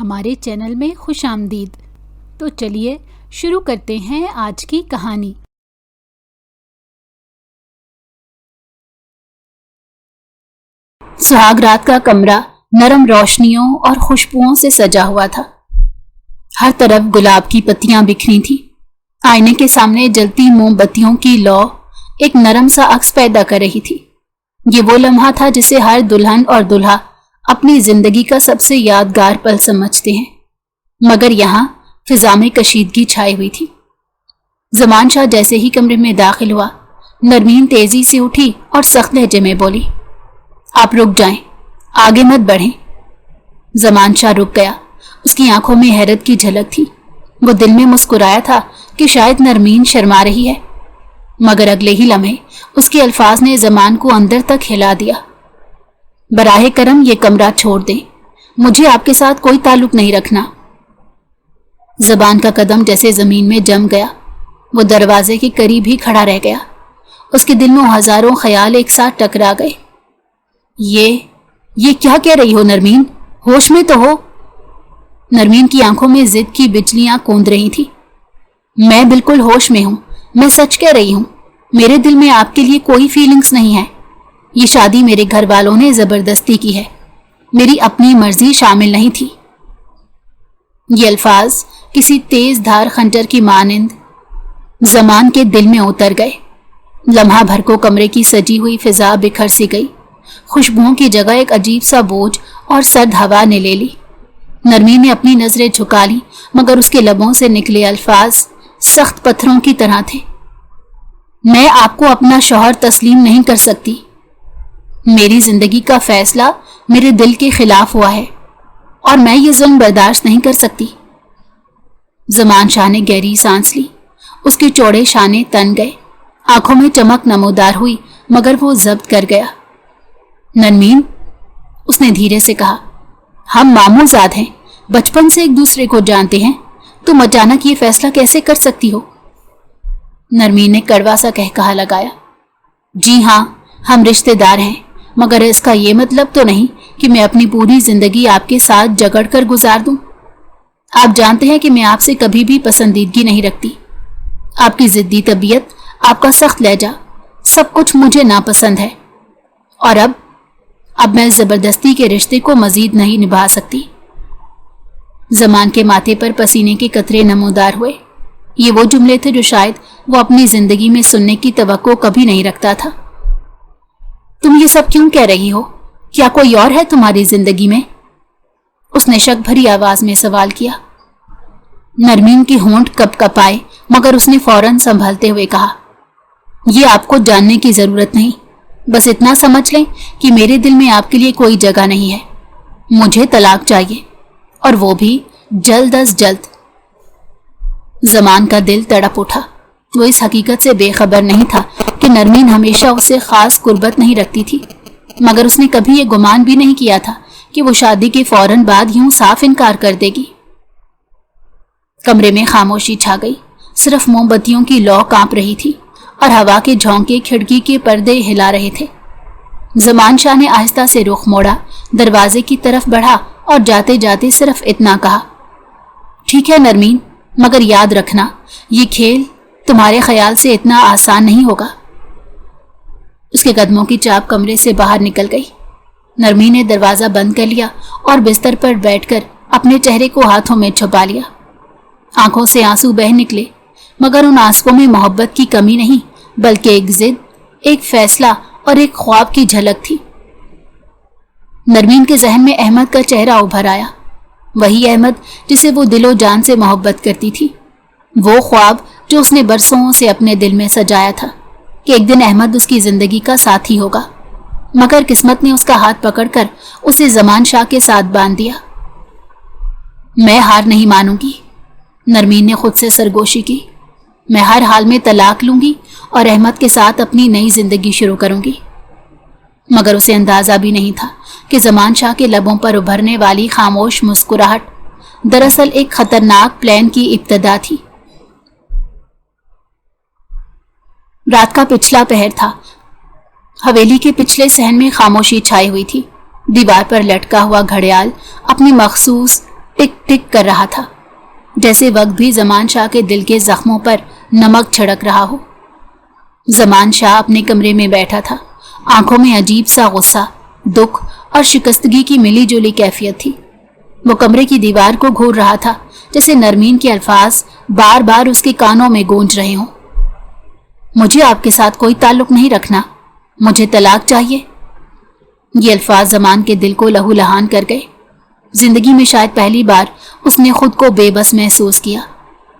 ہمارے چینل میں خوش آمدید۔ تو چلیے شروع کرتے ہیں آج کی کہانی۔ سہاگ رات کا کمرہ نرم روشنیوں اور خوشبوؤں سے سجا ہوا تھا۔ ہر طرف گلاب کی پتیاں بکھری تھیں۔ آئینے کے سامنے جلتی موم بتیوں کی لو ایک نرم سا عکس پیدا کر رہی تھی۔ یہ وہ لمحہ تھا جسے ہر دلہن اور دلہا اپنی زندگی کا سب سے یادگار پل سمجھتے ہیں، مگر یہاں فضا میں کشیدگی چھائی ہوئی تھی۔ زمان شاہ جیسے ہی کمرے میں داخل ہوا، نرمین تیزی سے اٹھی اور سخت لہجے میں بولی، آپ رک جائیں، آگے مت بڑھیں۔ زمان شاہ رک گیا۔ اس کی آنکھوں میں حیرت کی جھلک تھی۔ وہ دل میں مسکرایا تھا کہ شاید نرمین شرما رہی ہے، مگر اگلے ہی لمحے اس کے الفاظ نے زمان کو اندر تک ہلا دیا۔ براہ کرم یہ کمرہ چھوڑ دیں، مجھے آپ کے ساتھ کوئی تعلق نہیں رکھنا۔ زبان کا قدم جیسے زمین میں جم گیا۔ وہ دروازے کے قریب ہی کھڑا رہ گیا۔ اس کے دل میں ہزاروں خیال ایک ساتھ ٹکرا گئے۔ یہ کیا کہہ رہی ہو نرمین؟ ہوش میں تو ہو؟ نرمین کی آنکھوں میں ضد کی بجلیاں کوند رہی تھی۔ میں بالکل ہوش میں ہوں، میں سچ کہہ رہی ہوں۔ میرے دل میں آپ کے لیے کوئی فیلنگز نہیں ہے۔ یہ شادی میرے گھر والوں نے زبردستی کی ہے، میری اپنی مرضی شامل نہیں تھی۔ یہ الفاظ کسی تیز دھار خنجر کی مانند زمان کے دل میں اتر گئے۔ لمحہ بھر کو کمرے کی سجی ہوئی فضا بکھر سی گئی۔ خوشبوؤں کی جگہ ایک عجیب سا بوجھ اور سرد ہوا نے لے لی۔ نرمین نے اپنی نظریں جھکا لی، مگر اس کے لبوں سے نکلے الفاظ سخت پتھروں کی طرح تھے۔ میں آپ کو اپنا شوہر تسلیم نہیں کر سکتی۔ میری زندگی کا فیصلہ میرے دل کے خلاف ہوا ہے اور میں یہ ظلم برداشت نہیں کر سکتی۔ زمان شاہ نے گہری سانس لی۔ اس کے چوڑے شانے تن گئے، آنکھوں میں چمک نمودار ہوئی، مگر وہ ضبط کر گیا۔ نرمین، اس نے دھیرے سے کہا، ہم ماموں زاد ہیں، بچپن سے ایک دوسرے کو جانتے ہیں، تم اچانک یہ فیصلہ کیسے کر سکتی ہو؟ نرمین نے کڑوا سا کہا لگایا، جی ہاں، ہم رشتہ دار ہیں، مگر اس کا یہ مطلب تو نہیں کہ میں اپنی پوری زندگی آپ کے ساتھ جگڑ کر گزار دوں۔ آپ جانتے ہیں کہ میں آپ سے کبھی بھی پسندیدگی نہیں رکھتی۔ آپ کی ضدی طبیعت، آپ کا سخت لہجہ، سب کچھ مجھے ناپسند ہے، اور اب میں زبردستی کے رشتے کو مزید نہیں نبھا سکتی۔ زمان کے ماتھے پر پسینے کے قطرے نمودار ہوئے۔ یہ وہ جملے تھے جو شاید وہ اپنی زندگی میں سننے کی توقع کبھی نہیں رکھتا تھا۔ تم یہ سب کیوں کہہ رہی ہو؟ کیا کوئی اور ہے تمہاری زندگی میں؟ اس نے شک بھری آواز میں سوال کیا۔ نرمین کی ہونٹ کپ کپ آئے، مگر اس نے فوراً سنبھالتے ہوئے کہا، یہ آپ کو جاننے کی ضرورت نہیں، بس اتنا سمجھ لیں کہ میرے دل میں آپ کے لیے کوئی جگہ نہیں ہے۔ مجھے طلاق چاہیے، اور وہ بھی جلد از جلد۔ زمان کا دل تڑپ اٹھا۔ وہ اس حقیقت سے بے خبر نہیں تھا کہ نرمین ہمیشہ اس سے خاص قربت نہیں رکھتی تھی، مگر اس نے کبھی یہ گمان بھی نہیں کیا تھا کہ وہ شادی کے فوراً بعد یوں صاف انکار کر دے گی۔ کمرے میں خاموشی چھا گئی۔ صرف موم بتیوں کی لو کانپ رہی تھی اور ہوا کے جھونکے کھڑکی کے پردے ہلا رہے تھے۔ زمان شاہ نے آہستہ سے رخ موڑا، دروازے کی طرف بڑھا اور جاتے جاتے صرف اتنا کہا، ٹھیک ہے نرمین، مگر یاد رکھنا یہ کھیل تمہارے خیال سے اتنا آسان نہیں ہوگا۔ اس کے قدموں کی چاپ کمرے سے باہر نکل گئی۔ نرمین نے دروازہ بند کر لیا اور بستر پر بیٹھ کر اپنے چہرے کو ہاتھوں میں چھپا لیا۔ آنکھوں سے آنسو بہہ نکلے، مگر ان آنسوؤں میں محبت کی کمی نہیں، بلکہ ایک ضد، ایک فیصلہ اور ایک خواب کی جھلک تھی۔ نرمین کے ذہن میں احمد کا چہرہ ابھر آیا، وہی احمد جسے وہ دل و جان سے محبت کرتی تھی، وہ خواب جو اس نے برسوں سے اپنے دل میں سجایا تھا کہ ایک دن احمد اس کی زندگی کا ساتھی ہوگا، مگر قسمت نے اس کا ہاتھ پکڑ کر اسے زمان شاہ کے ساتھ باندھ دیا۔ میں ہار نہیں مانوں گی، نرمین نے خود سے سرگوشی کی، میں ہر حال میں طلاق لوں گی اور احمد کے ساتھ اپنی نئی زندگی شروع کروں گی۔ مگر اسے اندازہ بھی نہیں تھا کہ زمان شاہ کے لبوں پر ابھرنے والی خاموش مسکراہٹ دراصل ایک خطرناک پلان کی ابتدا تھی۔ رات کا پچھلا پہر تھا۔ حویلی کے پچھلے صحن میں خاموشی چھائی ہوئی تھی۔ دیوار پر لٹکا ہوا گھڑیال اپنی مخصوص टिक टिक कर रहा था, जैसे वक्त भी ज़मान शाह के दिल के जख्मों पर नमक छिड़क रहा हो। ज़मान शाह अपने कमरे में बैठा था। आंखों में अजीब सा गुस्सा, दुख और शिकस्तगी की मिली जुली कैफियत थी। वो कमरे की दीवार को घूर रहा था, जैसे नरमीन के अल्फाज बार बार उसके कानों में गूंज रहे हों। मुझे आपके साथ कोई ताल्लुक नहीं रखना, मुझे तलाक चाहिए। ये अल्फाज ज़मान के दिल को लहूलुहान कर गए। जिंदगी में शायद पहली बार उसने खुद को बेबस महसूस किया।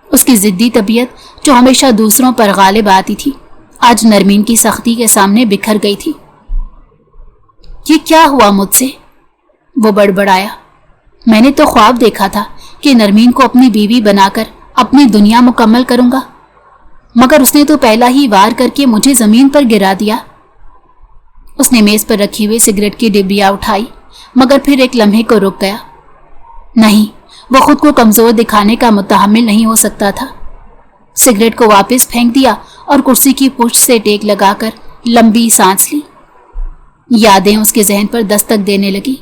उसकी जिद्दी तबीयत जो हमेशा दूसरों पर गालिब आती थी, आज नरमीन की सख्ती के सामने बिखर गई थी। ये क्या हुआ मुझसे? वो बड़बड़ाया। मैंने तो ख्वाब देखा था कि नरमीन को अपनी बीवी बनाकर अपनी दुनिया मुकम्मल करूंगा, मगर उसने तो पहला ही वार करके मुझे जमीन पर गिरा दिया। उसने मेज पर रखी हुई सिगरेट की डिब्बियां उठाई, मगर फिर एक लम्हे को रुक गया। नहीं, वो खुद को कमजोर दिखाने का मुतहम्मिल नहीं हो सकता था। सिगरेट को वापस फेंक दिया और कुर्सी की पुष्ट से टेक लगाकर लंबी सांस ली। यादें उसके जहन पर दस्तक देने लगी।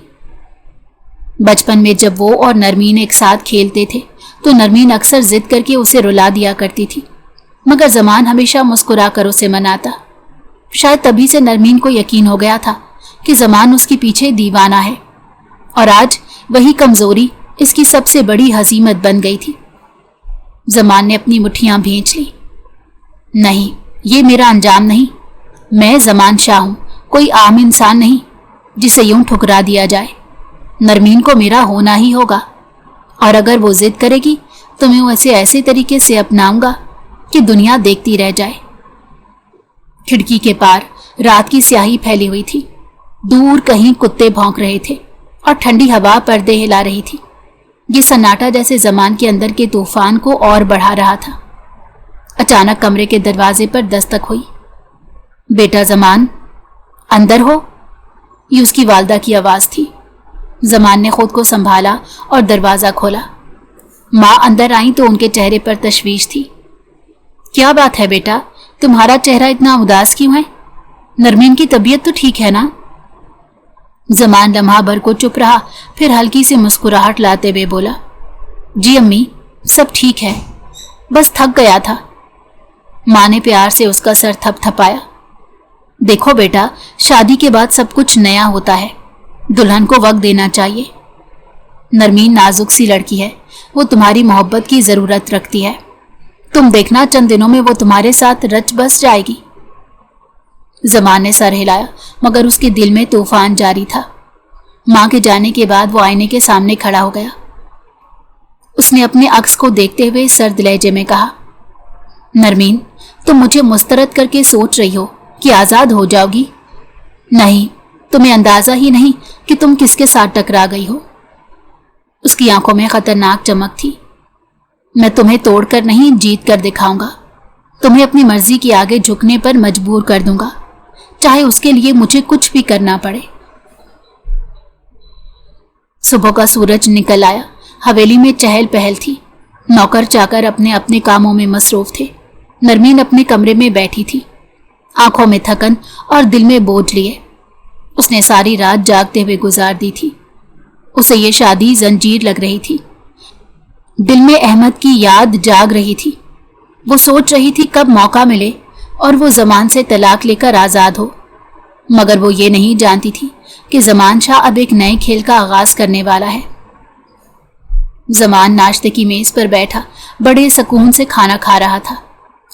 बचपन में जब वो और नरमीन एक साथ खेलते थे तो नरमीन अक्सर जिद करके उसे रुला दिया करती थी, मगर ज़मान हमेशा मुस्कुरा कर उसे मनाता। शायद तभी से नरमीन को यकीन हो गया था कि ज़मान उसके पीछे दीवाना है, और आज वही कमजोरी इसकी सबसे बड़ी हजीमत बन गई थी। ज़मान ने अपनी मुट्ठियां भींच ली। नहीं, ये मेरा अंजाम नहीं। मैं ज़मान शाह हूं, कोई आम इंसान नहीं जिसे यूं ठुकरा दिया जाए। नरमीन को मेरा होना ही होगा, और अगर वो जिद करेगी तो मैं उसे ऐसे तरीके से अपनाऊंगा कि दुनिया देखती रह जाए। खिड़की के पार रात की स्याही फैली हुई थी। दूर कहीं कुत्ते भौंक रहे थे और ठंडी हवा पर्दे हिला रही थी। ये सन्नाटा जैसे ज़मान के अंदर के तूफान को और बढ़ा रहा था। अचानक कमरे के दरवाजे पर दस्तक हुई। बेटा ज़मान, अंदर हो? ये उसकी वालदा की आवाज़ थी। ज़मान ने खुद को संभाला और दरवाज़ा खोला। माँ अंदर आई तो उनके चेहरे पर तशवीश थी। क्या बात है बेटा, तुम्हारा चेहरा इतना उदास क्यों है? नरमीन की तबीयत तो ठीक है ना? ज़मान लम्हा भर को चुप रहा, फिर हल्की सी मुस्कुराहट लाते हुए बोला, जी अम्मी, सब ठीक है, बस थक गया था। माँ ने प्यार से उसका सर थपथपाया। देखो बेटा, शादी के बाद सब कुछ नया होता है, दुल्हन को वक्त देना चाहिए। नरमीन नाजुक सी लड़की है, वो तुम्हारी मोहब्बत की ज़रूरत रखती है। तुम देखना, चंद दिनों में वो तुम्हारे साथ रच बस जाएगी। ज़मान ने सर हिलाया, मगर उसके दिल में तूफान जारी था। माँ के जाने के बाद वो आईने के सामने खड़ा हो गया। उसने अपने अक्स को देखते हुए सर्द लहजे में कहा, नरमीन, तुम मुझे मुस्तरद करके सोच रही हो कि आज़ाद हो जाओगी? नहीं, तुम्हें अंदाज़ा ही नहीं कि तुम किसके साथ टकरा गई हो। उसकी आंखों में खतरनाक चमक थी। मैं तुम्हें तोड़कर नहीं, जीत कर दिखाऊंगा। तुम्हें अपनी मर्जी के आगे झुकने पर मजबूर कर दूंगा, चाहे उसके लिए मुझे कुछ भी करना पड़े। सुबह का सूरज निकल आया। हवेली में चहल पहल थी। नौकर चाकर अपने अपने कामों में मसरूफ थे। नरमीन अपने कमरे में बैठी थी, आंखों में थकन और दिल में बोझ लिए। उसने सारी रात जागते हुए गुजार दी थी। उसे ये शादी जंजीर लग रही थी। दिल में अहमद की याद जाग रही थी। वो सोच रही थी कब मौका मिले और वो ज़मान से तलाक लेकर आज़ाद हो, मगर वो ये नहीं जानती थी कि ज़मान शाह अब एक नए खेल का आगाज़ करने वाला है। ज़मान नाश्ते की मेज़ पर बैठा बड़े सुकून से खाना खा रहा था।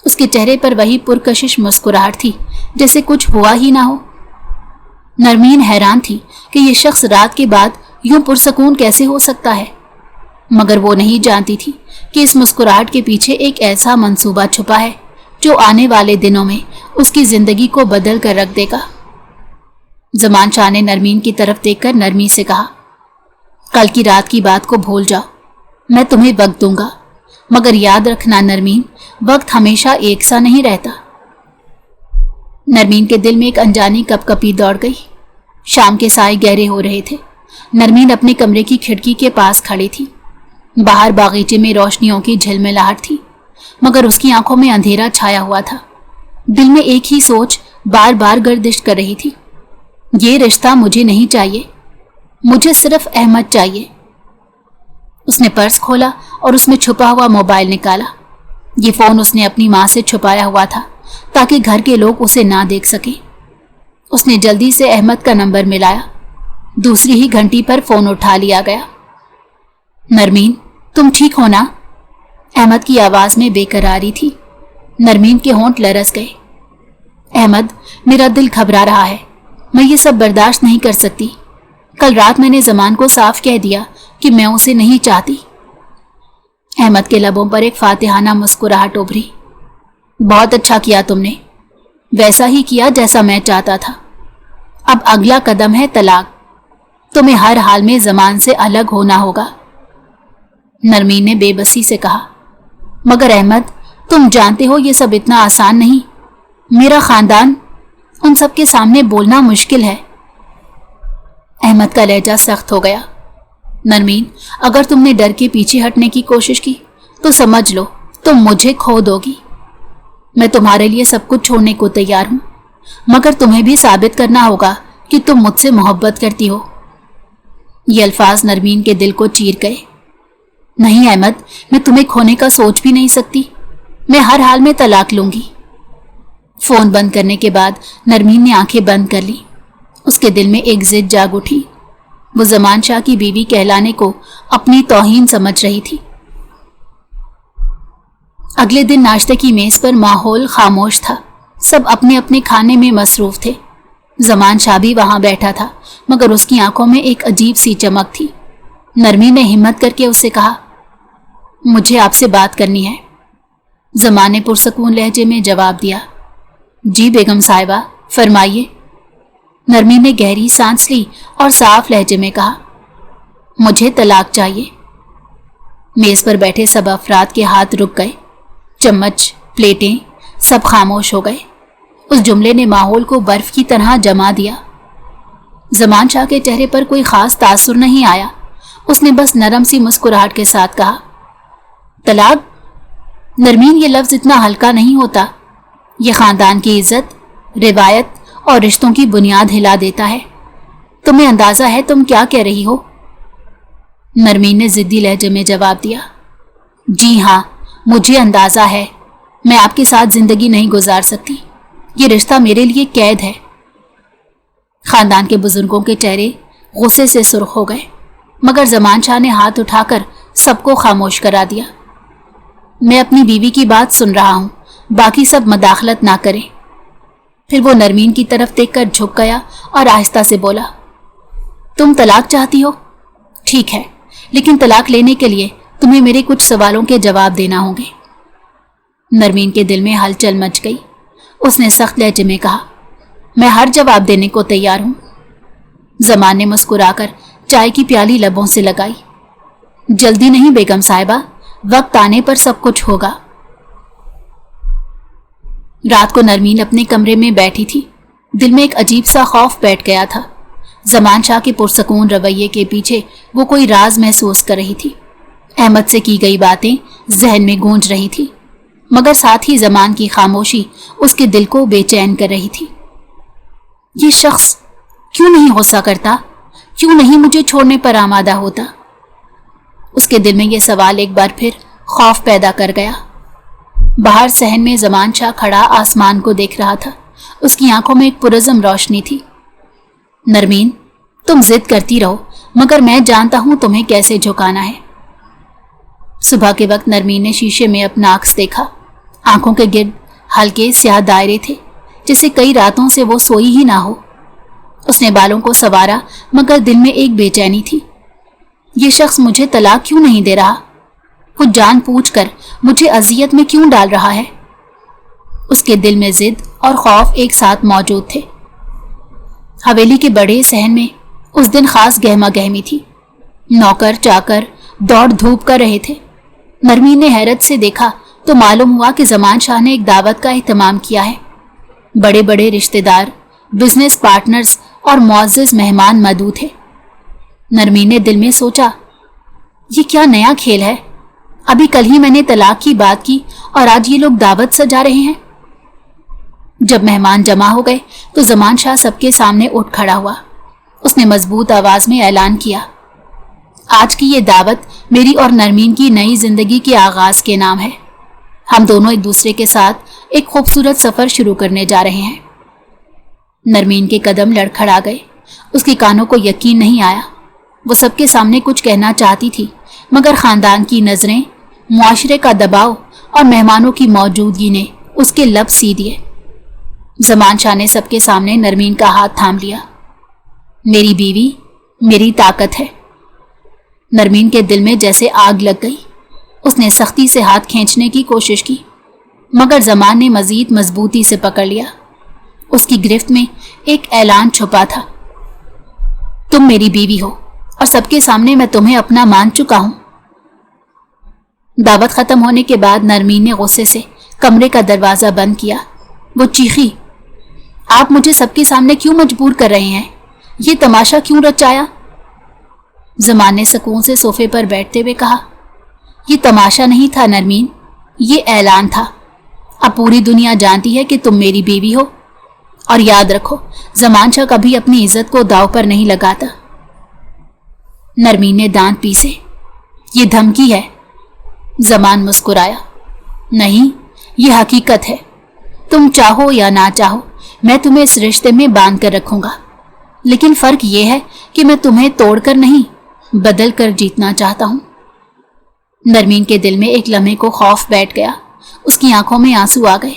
उसके चेहरे पर वही पुरकशिश मुस्कुराहट थी, जैसे कुछ हुआ ही ना हो। नरमीन हैरान थी कि ये शख्स रात के बाद यूं पुरसकून कैसे हो सकता है, मगर वो नहीं जानती थी कि इस मुस्कुराहट के पीछे एक ऐसा मंसूबा छुपा है जो आने वाले दिनों में उसकी जिंदगी को बदल कर रख देगा। ज़मान शाह ने नरमीन की तरफ देखकर नरमी से कहा, कल की रात की बात को भूल जाओ, मैं तुम्हें वक्त दूंगा, मगर याद रखना नरमीन, वक्त हमेशा एक सा नहीं रहता। नरमीन के दिल में एक अनजानी कपकपी दौड़ गई। शाम के साए गहरे हो रहे थे। नरमीन अपने कमरे की खिड़की के पास खड़ी थी। बाहर बागीचे में रोशनियों की झिलमिलाहट थी, मगर उसकी आंखों में अंधेरा छाया हुआ था। दिल में एक ही सोच बार बार गर्दिश कर रही थी, ये रिश्ता मुझे नहीं चाहिए, मुझे सिर्फ अहमद चाहिए। उसने पर्स खोला और उसमें छुपा हुआ मोबाइल निकाला। ये फोन उसने अपनी माँ से छुपाया हुआ था ताकि घर के लोग उसे ना देख सकें। उसने जल्दी से अहमद का नंबर मिलाया। दूसरी ही घंटी पर फोन उठा लिया गया। नरमीन, तुम ठीक हो ना? अहमद की आवाज में बेकरारी थी। नरमीन के होंठ लरस गए। अहमद, मेरा दिल घबरा रहा है। मैं ये सब बर्दाश्त नहीं कर सकती। कल रात मैंने जमान को साफ कह दिया कि मैं उसे नहीं चाहती। अहमद के लबों पर एक फातिहाना मुस्कुराहट उभरी। बहुत अच्छा किया तुमने, वैसा ही किया जैसा मैं चाहता था। अब अगला कदम है तलाक। तुम्हें हर हाल में जमान से अलग होना होगा। नरमीन ने बेबसी से कहा। मगर अहमद, तुम जानते हो ये सब इतना आसान नहीं। मेरा खानदान, उन सब के सामने बोलना मुश्किल है। अहमद का लहजा सख्त हो गया। नरमीन, अगर तुमने डर के पीछे हटने की कोशिश की तो समझ लो तुम मुझे खो दोगी। मैं तुम्हारे लिए सब कुछ छोड़ने को तैयार हूं, मगर तुम्हें भी साबित करना होगा कि तुम मुझसे मोहब्बत करती हो। ये अल्फाज नरमीन के दिल को चीर गए। नहीं अहमद, मैं तुम्हें खोने का सोच भी नहीं सकती। मैं हर हाल में तलाक लूंगी। फोन बंद करने के बाद नरमीन ने आंखें बंद कर ली। उसके दिल में एक जिद जाग उठी। वो जमान शाह की बीवी कहलाने को अपनी तौहीन समझ रही थी। अगले दिन नाश्ते की मेज पर माहौल खामोश था। सब अपने अपने खाने में मसरूफ थे। जमान शाह भी वहां बैठा था, मगर उसकी आंखों में एक अजीब सी चमक थी। नरमीन ने हिम्मत करके उससे कहा, मुझे आपसे बात करनी है। जमान ने पुरसकून लहजे में जवाब दिया, जी बेगम साहिबा, फरमाइए। नरमीन ने गहरी सांस ली और साफ लहजे में कहा, मुझे तलाक चाहिए। मेज पर बैठे सब अफराद के हाथ रुक गए। चम्मच, प्लेटें सब खामोश हो गए। उस जुमले ने माहौल को बर्फ की तरह जमा दिया। जमान शाह के चेहरे पर कोई खास तासुर नहीं आया। उसने बस नरम सी मुस्कुराहट के साथ कहा, तलाक? नरमीन, ये लफ्ज इतना हल्का नहीं होता। ये खानदान की इज्जत, रिवायत और रिश्तों की बुनियाद हिला देता है। तुम्हें अंदाजा है तुम क्या कह रही हो? नरमीन ने जिद्दी लहजे में जवाब दिया, जी हाँ, मुझे अंदाजा है। मैं आपके साथ जिंदगी नहीं गुजार सकती। ये रिश्ता मेरे लिए कैद है। खानदान के बुजुर्गों के चेहरे गुस्से से सुर्ख हो गए, मगर जमान शाह ने हाथ उठाकर सबको खामोश करा दिया। मैं अपनी बीवी की बात सुन रहा हूं, बाकी सब मदाखलत ना करें। फिर वो नरमीन की तरफ देखकर झुक गया और आहिस्ता से बोला, तुम तलाक चाहती हो? ठीक है, लेकिन तलाक लेने के लिए तुम्हें मेरे कुछ सवालों के जवाब देना होंगे। नरमीन के दिल में हलचल मच गई। उसने सख्त लहजे में कहा, मैं हर जवाब देने को तैयार हूं। जमान ने मुस्कुराकर चाय की प्याली लबों से लगाई। जल्दी नहीं बेगम साहिबा, वक्त आने पर सब कुछ होगा। रात को नरमीन अपने कमरे में बैठी थी। दिल में एक अजीब सा खौफ बैठ गया था। जमान शाह के पुरसकून रवैये के पीछे वो कोई राज महसूस कर रही थी। अहमद से की गई बातें जहन में गूंज रही थी, मगर साथ ही जमान की खामोशी उसके दिल को बेचैन कर रही थी। ये शख्स क्यों नहीं होसा करता? क्यों नहीं मुझे छोड़ने पर आमादा होता? उसके दिल में यह सवाल एक बार फिर खौफ पैदा कर गया। बाहर सहन में जमान शाह खड़ा आसमान को देख रहा था। उसकी आंखों में एक पुरज़म रोशनी थी। नरमीन, तुम जिद करती रहो, मगर मैं जानता हूं तुम्हें कैसे झुकाना है। सुबह के वक्त नरमीन ने शीशे में अपना अक्स देखा। आंखों के गिर्द हल्के स्याह दायरे थे, जैसे कई रातों से वो सोई ही ना हो। उसने बालों को संवारा, मगर दिल में एक बेचैनी थी। ये शख्स मुझे तलाक क्यों नहीं दे रहा? कुछ जान पूछ कर मुझे अजियत में क्यों डाल रहा है? उसके दिल में जिद और खौफ एक साथ मौजूद थे। हवेली के बड़े सहन में उस दिन खास गहमा गहमी थी। नौकर चाकर दौड़ धूप कर रहे थे। नरमीन ने हैरत से देखा तो मालूम हुआ कि जमान शाह ने एक दावत का एहतमाम किया है। बड़े बड़े रिश्तेदार, बिजनेस पार्टनर्स और मुअज़्ज़िज़ मेहमान मौजूद थे। नरमीन ने दिल में सोचा, ये क्या नया खेल है? अभी कल ही मैंने तलाक की बात की और आज ये लोग दावत सजा रहे हैं। जब मेहमान जमा हो गए तो जमान शाह सबके सामने उठ खड़ा हुआ। उसने मजबूत आवाज में ऐलान किया, آج کی یہ دعوت میری اور نرمین کی نئی زندگی کے آغاز کے نام ہے۔ ہم دونوں ایک دوسرے کے ساتھ ایک خوبصورت سفر شروع کرنے جا رہے ہیں۔ نرمین کے قدم لڑکھڑا گئے۔ اس کے کانوں کو یقین نہیں آیا۔ وہ سب کے سامنے کچھ کہنا چاہتی تھی، مگر خاندان کی نظریں، معاشرے کا دباؤ اور مہمانوں کی موجودگی نے اس کے لب سی دیے۔ زمان شاہ نے سب کے سامنے نرمین کا ہاتھ تھام لیا۔ میری بیوی میری طاقت ہے۔ نرمین کے دل میں جیسے آگ لگ گئی۔ اس نے سختی سے ہاتھ کھینچنے کی کوشش کی، مگر زمان نے مزید مضبوطی سے پکڑ لیا۔ اس کی گرفت میں ایک اعلان چھپا تھا، تم میری بیوی ہو اور سب کے سامنے میں تمہیں اپنا مان چکا ہوں۔ دعوت ختم ہونے کے بعد نرمین نے غصے سے کمرے کا دروازہ بند کیا۔ وہ چیخی، آپ مجھے سب کے سامنے کیوں مجبور کر رہے ہیں؟ یہ تماشا کیوں رچایا؟ زمان نے سکون سے صوفے پر بیٹھتے ہوئے کہا، یہ تماشا نہیں تھا نرمین، یہ اعلان تھا۔ اب پوری دنیا جانتی ہے کہ تم میری بیوی ہو، اور یاد رکھو زمان شاہ کبھی اپنی عزت کو داؤ پر نہیں لگاتا۔ نرمین نے دانت پیسے، یہ دھمکی ہے۔ زمان مسکرایا، نہیں، یہ حقیقت ہے۔ تم چاہو یا نہ چاہو میں تمہیں اس رشتے میں باندھ کر رکھوں گا، لیکن فرق یہ ہے کہ میں تمہیں توڑ کر نہیں، بدل کر جیتنا چاہتا ہوں۔ نرمین کے دل میں ایک لمحے کو خوف بیٹھ گیا۔ اس کی آنکھوں میں آنسو آ گئے۔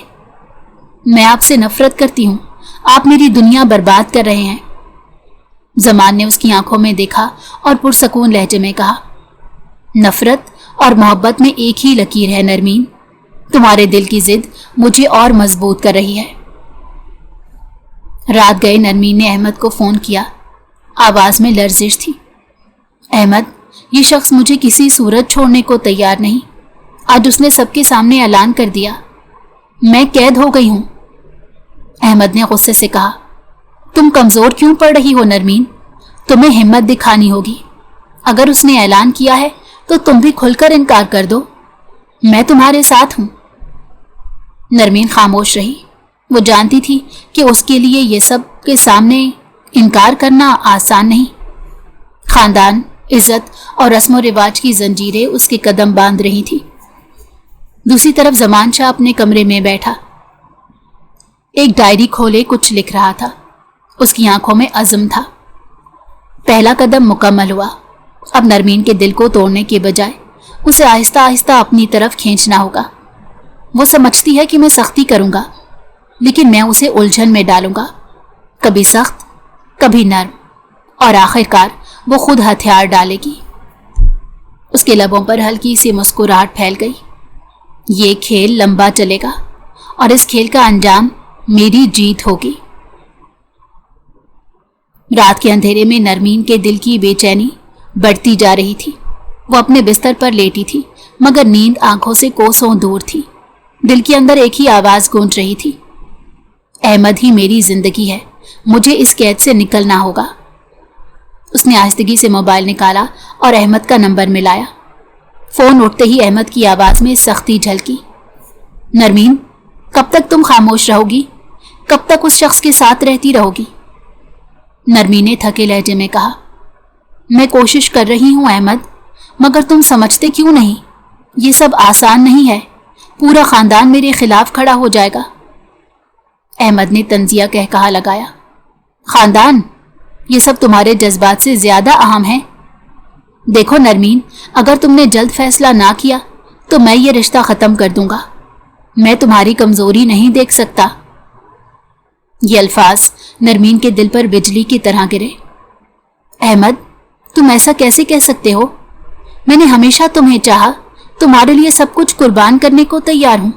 میں آپ سے نفرت کرتی ہوں، آپ میری دنیا برباد کر رہے ہیں۔ زمان نے اس کی آنکھوں میں دیکھا اور پرسکون لہجے میں کہا، نفرت اور محبت میں ایک ہی لکیر ہے نرمین، تمہارے دل کی ضد مجھے اور مضبوط کر رہی ہے۔ رات گئے نرمین نے احمد کو فون کیا۔ آواز میں لرزش تھی۔ احمد، یہ شخص مجھے کسی صورت چھوڑنے کو تیار نہیں۔ آج اس نے سب کے سامنے اعلان کر دیا، میں قید ہو گئی ہوں۔ احمد نے غصے سے کہا، تم کمزور کیوں پڑ رہی ہو نرمین؟ تمہیں ہمت دکھانی ہوگی۔ اگر اس نے اعلان کیا ہے تو تم بھی کھل کر انکار کر دو، میں تمہارے ساتھ ہوں۔ نرمین خاموش رہی۔ وہ جانتی تھی کہ اس کے لیے یہ سب کے سامنے انکار کرنا آسان نہیں۔ خاندان، عزت اور رسم و رواج کی زنجیریں اس کے قدم باندھ رہی تھی۔ دوسری طرف زمان شاہ اپنے کمرے میں بیٹھا، ایک ڈائری کھولے کچھ لکھ رہا تھا۔ اس کی آنکھوں میں عزم تھا۔ پہلا قدم مکمل ہوا۔ اب نرمین کے دل کو توڑنے کے بجائے اسے آہستہ آہستہ اپنی طرف کھینچنا ہوگا۔ وہ سمجھتی ہے کہ میں سختی کروں گا، لیکن میں اسے الجھن میں ڈالوں گا، کبھی سخت، کبھی نرم، اور آخرکار وہ خود ہتھیار ڈالے گی۔ اس کے لبوں پر ہلکی سی مسکراہٹ پھیل گئی۔ یہ کھیل لمبا چلے گا اور اس کھیل کا انجام میری جیت ہوگی۔ رات کے اندھیرے میں نرمین کے دل کی بے چینی بڑھتی جا رہی تھی۔ وہ اپنے بستر پر لیٹی تھی، مگر نیند آنکھوں سے کوسوں دور تھی۔ دل کے اندر ایک ہی آواز گونج رہی تھی، احمد ہی میری زندگی ہے، مجھے اس قید سے نکلنا ہوگا۔ اس نے آہستگی سے موبائل نکالا اور احمد کا نمبر ملایا۔ فون اٹھتے ہی احمد کی آواز میں سختی جھلکی، نرمین، کب تک تم خاموش رہو گی؟ کب تک اس شخص کے ساتھ رہتی رہو گی؟ نرمین نے تھکے لہجے میں کہا، میں کوشش کر رہی ہوں احمد، مگر تم سمجھتے کیوں نہیں؟ یہ سب آسان نہیں ہے، پورا خاندان میرے خلاف کھڑا ہو جائے گا۔ احمد نے طنزیہ کہا لگایا، خاندان؟ یہ سب تمہارے جذبات سے زیادہ اہم ہے۔ دیکھو نرمین، اگر تم نے جلد فیصلہ نہ کیا تو میں یہ رشتہ ختم کر دوں گا۔ میں تمہاری کمزوری نہیں دیکھ سکتا۔ یہ الفاظ نرمین کے دل پر بجلی کی طرح گرے۔ احمد، تم ایسا کیسے کہہ سکتے ہو؟ میں نے ہمیشہ تمہیں چاہا، تمہارے لیے سب کچھ قربان کرنے کو تیار ہوں۔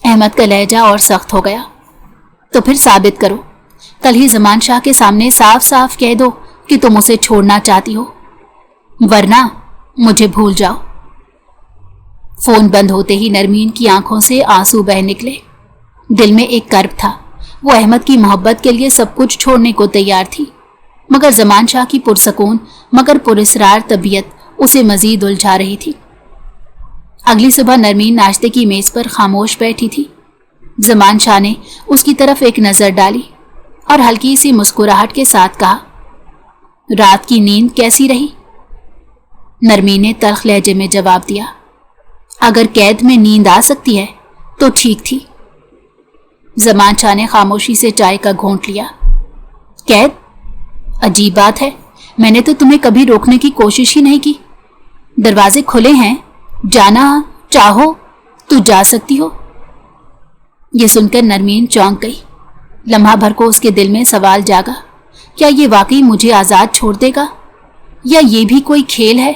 احمد کا لہجہ اور سخت ہو گیا، تو پھر ثابت کرو، کل ہی زمان شاہ کے سامنے صاف صاف کہہ دو کہ تم اسے چھوڑنا چاہتی ہو، ورنہ مجھے بھول جاؤ۔ فون بند ہوتے ہی نرمین کی آنکھوں سے آنسو بہہ نکلے۔ دل میں ایک کرب تھا، وہ احمد کی محبت کے لیے سب کچھ چھوڑنے کو تیار تھی، مگر زمان شاہ کی پرسکون مگر پراسرار طبیعت اسے مزید الجھا رہی تھی۔ اگلی صبح نرمین ناشتے کی میز پر خاموش بیٹھی تھی۔ زمان شاہ نے اس کی طرف ایک نظر ڈالی اور ہلکی سی مسکراہٹ کے ساتھ کہا، رات کی نیند کیسی رہی؟ नरमीन ने तल्ख लहजे में जवाब दिया। अगर कैद में नींद आ सकती है तो ठीक थी। ज़मान शाह ने खामोशी से चाय का घोंट लिया। कैद? अजीब बात है, मैंने तो तुम्हें कभी रोकने की कोशिश ही नहीं की। दरवाजे खुले हैं, जाना चाहो तो जा सकती हो। ये सुनकर नरमीन चौंक गई। लम्हा भर को उसके दिल में सवाल जागा, क्या ये वाकई मुझे आज़ाद छोड़ देगा या ये भी कोई खेल है?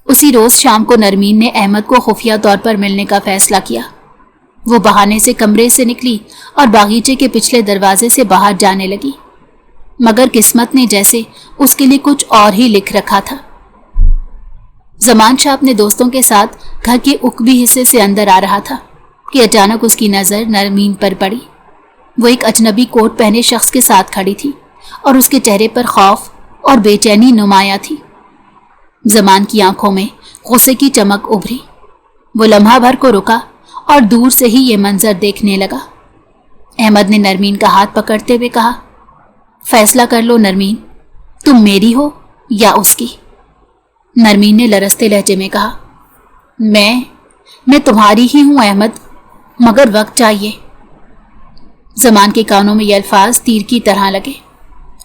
उसी रोज शाम को नरमीन ने अहमद को खुफिया तौर पर मिलने का फैसला किया। वो बहाने से कमरे से निकली और बागीचे के पिछले दरवाजे से बाहर जाने लगी, मगर किस्मत ने जैसे उसके लिए कुछ और ही लिख रखा था। ज़मान शाह अपने दोस्तों के साथ घर के उकबी हिस्से से अंदर आ रहा था कि अचानक उसकी नज़र नरमीन पर पड़ी। वो एक अजनबी कोट पहने शख्स के साथ खड़ी थी और उसके चेहरे पर खौफ और बेचैनी नुमाया थी। ज़मान की आंखों में गुस्से की चमक उभरी। वो लम्हा भर को रुका और दूर से ही ये मंजर देखने लगा। अहमद ने नरमीन का हाथ पकड़ते हुए कहा, फैसला कर लो नरमीन, तुम मेरी हो या उसकी। नरमीन ने लरसते लहजे में कहा, मैं तुम्हारी ही हूं अहमद, मगर वक्त चाहिए। ज़मान के कानों में ये अल्फाज तीर की तरह लगे।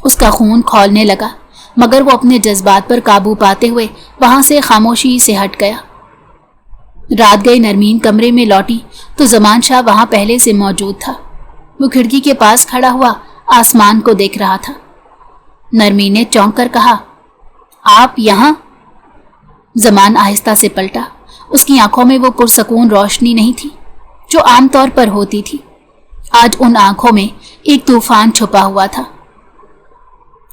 उसका खून खौलने लगा, मगर वो अपने जज्बात पर काबू पाते हुए वहां से खामोशी से हट गया। रात गई नरमीन कमरे में लौटी तो ज़मान शाह वहां पहले से मौजूद था। वो खिड़की के पास खड़ा हुआ आसमान को देख रहा था। नरमीन ने चौंक कर कहा, आप यहाँ? ज़मान आहिस्ता से पलटा। उसकी आंखों में वो पुरसकून रोशनी नहीं थी जो आमतौर पर होती थी। आज उन आंखों में एक तूफान छुपा हुआ था।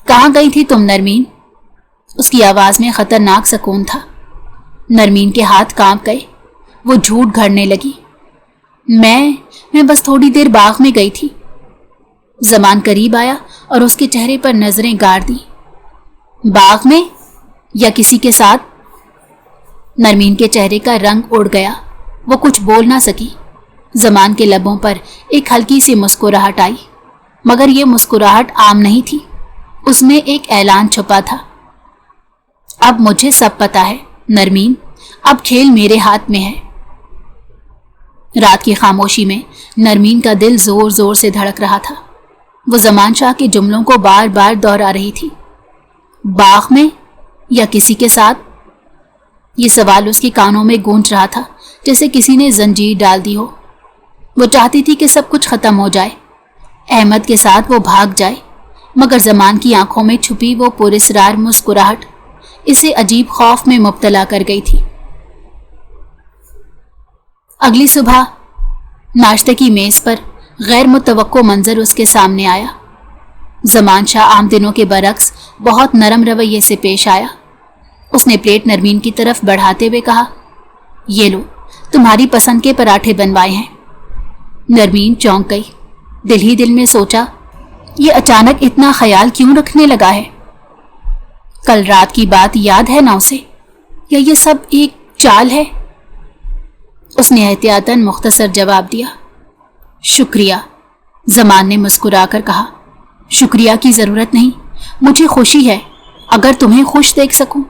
कहाँ गई थी तुम नरमीन? उसकी आवाज में खतरनाक सुकून था। नरमीन के हाथ कांप गए। वो झूठ गढ़ने लगी। मैं बस थोड़ी देर बाग में गई थी। ज़मान करीब आया और उसके चेहरे पर नजरें गाड़ दी। बाग में या किसी के साथ? नरमीन के चेहरे का रंग उड़ गया। वो कुछ बोल ना सकी। ज़मान के लबों पर एक हल्की सी मुस्कुराहट आई, मगर ये मुस्कुराहट आम नहीं थी। उसमें एक ऐलान छुपा था। अब मुझे सब पता है नरमीन, अब खेल मेरे हाथ में है। रात की खामोशी में नरमीन का दिल जोर जोर से धड़क रहा था। वो ज़मान शाह के जुमलों को बार बार दोहरा रही थी। बाग में या किसी के साथ? ये सवाल उसके कानों में गूंज रहा था जैसे किसी ने जंजीर डाल दी हो। वो चाहती थी कि सब कुछ खत्म हो जाए, अहमद के साथ वो भाग जाए, मगर ज़मान की आंखों में छुपी वो पुरस्रार मुस्कुराहट इसे अजीब खौफ में मुब्तला कर गई थी। अगली सुबह नाश्ते की मेज पर गैर मुतवक्को मंजर उसके सामने आया। ज़मान शाह आम दिनों के बरक्स बहुत नरम रवैये से पेश आया। उसने प्लेट नरमीन की तरफ बढ़ाते हुए कहा, ये लो, तुम्हारी पसंद के पराठे बनवाए हैं। नरमीन चौंक गई। दिल ही दिल में सोचा, ये अचानक इतना ख्याल क्यों रखने लगा है? कल रात की बात याद है ना उसे, या ये सब एक चाल है? उसने एहतियातन मुख्तसर जवाब दिया। शुक्रिया, ज़मान ने मुस्कुरा कर कहा। शुक्रिया की जरूरत नहीं, मुझे खुशी है अगर तुम्हें खुश देख सकूं।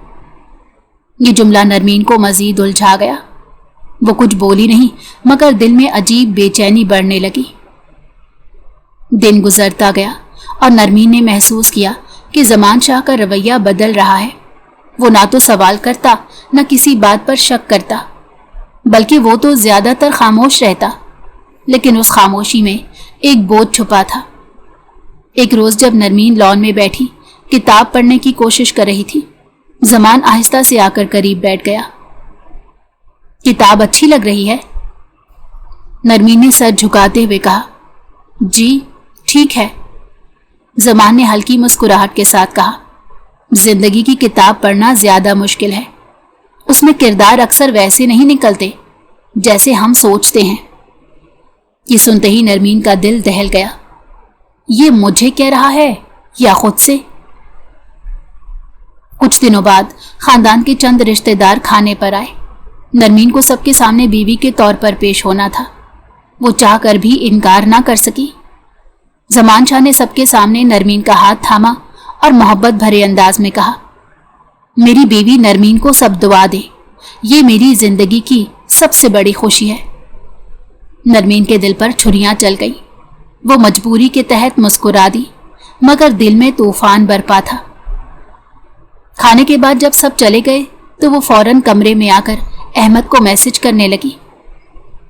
ये जुमला नरमीन को मजीद उलझा गया। वो कुछ बोली नहीं, मगर दिल में अजीब बेचैनी बढ़ने लगी। दिन गुजरता गया और नरमीन ने महसूस किया कि ज़मान शाह का रवैया बदल रहा है। वो ना तो सवाल करता, न किसी बात पर शक करता, बल्कि वो तो ज्यादातर खामोश रहता। लेकिन उस खामोशी में एक बोझ छुपा था। एक रोज जब नरमीन लॉन में बैठी किताब पढ़ने की कोशिश कर रही थी, ज़मान आहिस्ता से आकर करीब बैठ गया। किताब अच्छी लग रही है? नरमीन ने सर झुकाते हुए कहा। जी ठीक है, ज़मान ने हल्की मुस्कुराहट के साथ कहा। जिंदगी की किताब पढ़ना ज्यादा मुश्किल है। उसमें किरदार अक्सर वैसे नहीं निकलते जैसे हम सोचते हैं। ये सुनते ही नरमीन का दिल दहल गया। ये मुझे कह रहा है या खुद से? कुछ दिनों बाद खानदान के चंद रिश्तेदार खाने पर आए। नरमीन को सबके सामने बीवी के तौर पर पेश होना था। वो चाह कर भी इनकार ना कर सकी। ज़मान शाह ने सबके सामने नरमीन का हाथ थामा और मोहब्बत भरे अंदाज में कहा, मेरी बीवी नरमीन को सब दुआ दे, ये मेरी जिंदगी की सबसे बड़ी खुशी है। नरमीन के दिल पर छुरियां चल गई। वो मजबूरी के तहत मुस्कुरा दी, मगर दिल में तूफान बरपा था। खाने के बाद जब सब चले गए तो वो फौरन कमरे में आकर अहमद को मैसेज करने लगी,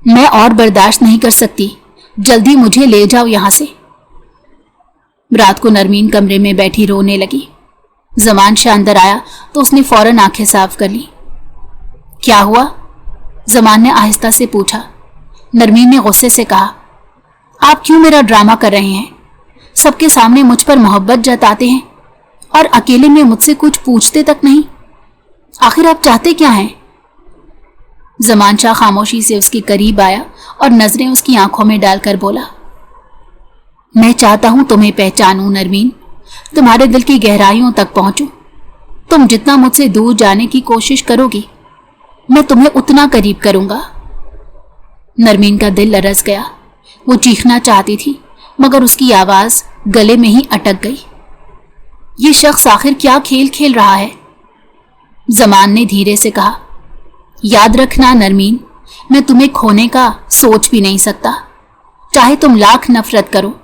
मैं और बर्दाश्त नहीं कर सकती, जल्दी मुझे ले जाओ यहां से। रात को नरमीन कमरे में बैठी रोने लगी। जमान शाह अंदर आया तो उसने फौरन आंखें साफ कर ली। क्या हुआ? जमान ने आहिस्ता से पूछा। नरमीन ने गुस्से से कहा, आप क्यों मेरा ड्रामा कर रहे हैं? सबके सामने मुझ पर मोहब्बत जताते हैं और अकेले में मुझसे कुछ पूछते तक नहीं। आखिर आप चाहते क्या हैं? जमान शाह खामोशी से उसके करीब आया और नजरें उसकी आंखों में डालकर बोला, मैं चाहता हूं तुम्हें पहचानूं नरमीन, तुम्हारे दिल की गहराइयों तक पहुंचूं। तुम जितना मुझसे दूर जाने की कोशिश करोगी, मैं तुम्हें उतना करीब करूंगा। नरमीन का दिल लरस गया। वो चीखना चाहती थी, मगर उसकी आवाज गले में ही अटक गई। ये शख्स आखिर क्या खेल खेल रहा है? जमान ने धीरे से कहा, याद रखना नरमीन, मैं तुम्हें खोने का सोच भी नहीं सकता, चाहे तुम लाख नफरत करो।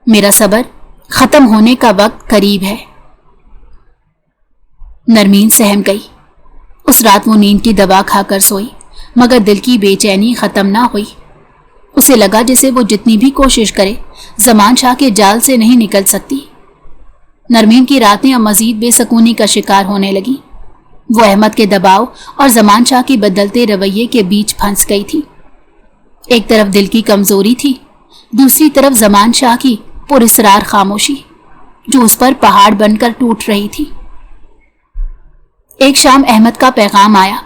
मेरा सब्र खत्म होने का वक्त करीब है। नरमीन सहम गई। उस रात वो नींद की दवा खाकर सोई, मगर दिल की बेचैनी खत्म ना हुई। उसे लगा जैसे वो जितनी भी कोशिश करे जमान शाह के जाल से नहीं निकल सकती। नरमीन की रातें अब मजीद बेसकूनी का शिकार होने लगी। वो अहमद के दबाव और जमान शाह के बदलते रवैये के बीच फंस गई थी। एक तरफ दिल की कमजोरी थी, दूसरी तरफ जमान शाह की पुरस्रार खामोशी जो उस पर पहाड़ बनकर टूट रही थी। एक शाम अहमद का पैगाम आया,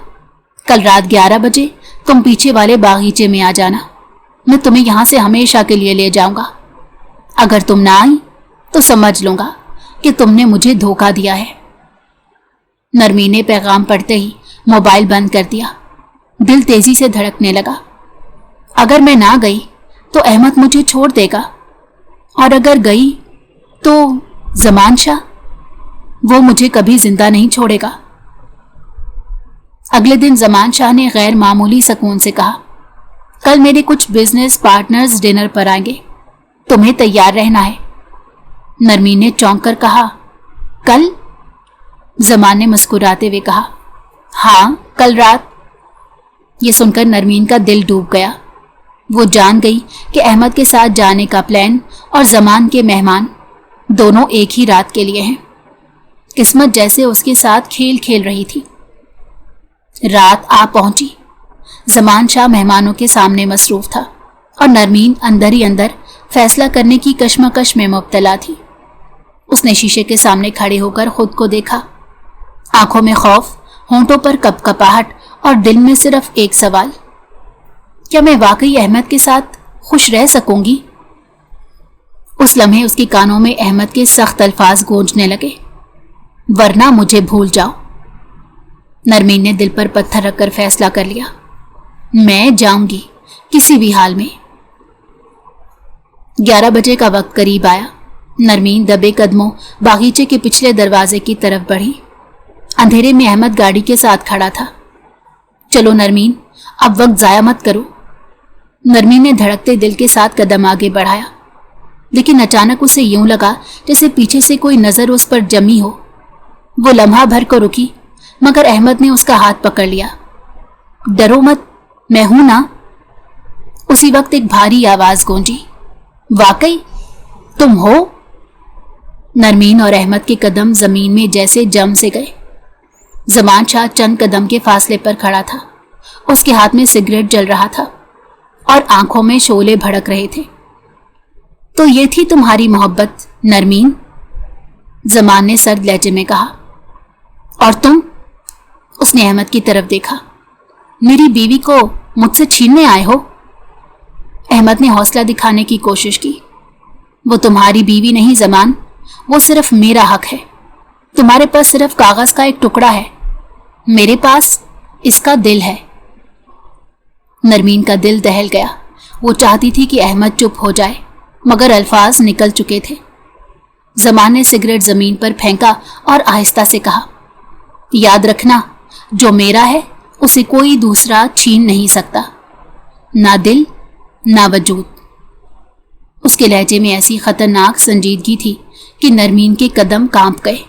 कल रात 11 बजे तुम पीछे वाले बागीचे में आ जाना, मैं तुम्हें यहां से हमेशा के लिए ले जाऊंगा। अगर तुम ना आई तो समझ लूंगा कि तुमने मुझे धोखा दिया है। नरमीन ने पैगाम पढ़ते ही मोबाइल बंद कर दिया। दिल तेजी से धड़कने लगा। अगर मैं ना गई तो अहमद मुझे छोड़ देगा, और अगर गई तो जमान शाह, वो मुझे कभी जिंदा नहीं छोड़ेगा। अगले दिन जमान शाह ने गैर मामूली सुकून से कहा, कल मेरे कुछ बिजनेस पार्टनर्स डिनर पर आएंगे, तुम्हें तैयार रहना है। नरमीन ने चौंक कर कहा, कल? जमान ने मुस्कुराते हुए कहा, हाँ कल रात। ये सुनकर नरमीन का दिल डूब गया। वो जान गई कि अहमद के साथ जाने का प्लान और जमान के मेहमान दोनों एक ही रात के लिए हैं। किस्मत जैसे उसके साथ खेल खेल रही थी। रात आ पहुंची। जमान शाह मेहमानों के सामने मसरूफ था और नरमीन अंदर ही अंदर फैसला करने की कश्मकश में मुब्तला थी। उसने शीशे के सामने खड़े होकर खुद को देखा। आंखों में खौफ, होंठों पर कपकपाहट और दिल में सिर्फ एक सवाल, क्या मैं वाकई अहमद के साथ खुश रह सकूंगी? उस लम्हे उसके कानों में अहमद के सख्त अल्फाज गूंजने लगे, वरना मुझे भूल जाओ। नरमीन ने दिल पर पत्थर रखकर फैसला कर लिया, मैं जाऊंगी किसी भी हाल में। 11 बजे का वक्त करीब आया। नरमीन दबे कदमों बागीचे के पिछले दरवाजे की तरफ बढ़ी। अंधेरे में अहमद गाड़ी के साथ खड़ा था। चलो नरमीन, अब वक्त जाया मत करो। नरमीन ने धड़कते दिल के साथ कदम आगे बढ़ाया, लेकिन अचानक उसे यूं लगा जैसे पीछे से कोई नजर उस पर जमी हो। वो लम्हा भर को रुकी, मगर अहमद ने उसका हाथ पकड़ लिया। डरो मत, मैं हूं ना। उसी वक्त एक भारी आवाज गूंजी, वाकई तुम हो? नरमीन और अहमद के कदम जमीन में जैसे जम से गए। जमान शाह चंद कदम के फासले पर खड़ा था। उसके हाथ में सिगरेट जल रहा था और आंखों में शोले भड़क रहे थे। तो ये थी तुम्हारी मोहब्बत नरमीन? जमान ने सर्द लहजे में कहा। और तुम? उसने अहमद की तरफ देखा। मेरी बीवी को मुझसे छीनने आए हो? अहमद ने हौसला दिखाने की कोशिश की। वो तुम्हारी बीवी नहीं जमान, वो सिर्फ मेरा हक है। तुम्हारे पास सिर्फ कागज का एक टुकड़ा है, मेरे पास इसका दिल है। नरमीन का दिल दहल गया। वो चाहती थी कि अहमद चुप हो जाए, मगर अल्फाज निकल चुके थे। जमान ने सिगरेट जमीन पर फेंका और आहिस्ता से कहा, याद रखना, जो मेरा है उसे कोई दूसरा छीन नहीं सकता, ना दिल ना वजूद। उसके लहजे में ऐसी खतरनाक संजीदगी थी कि नरमीन के कदम कांप गए।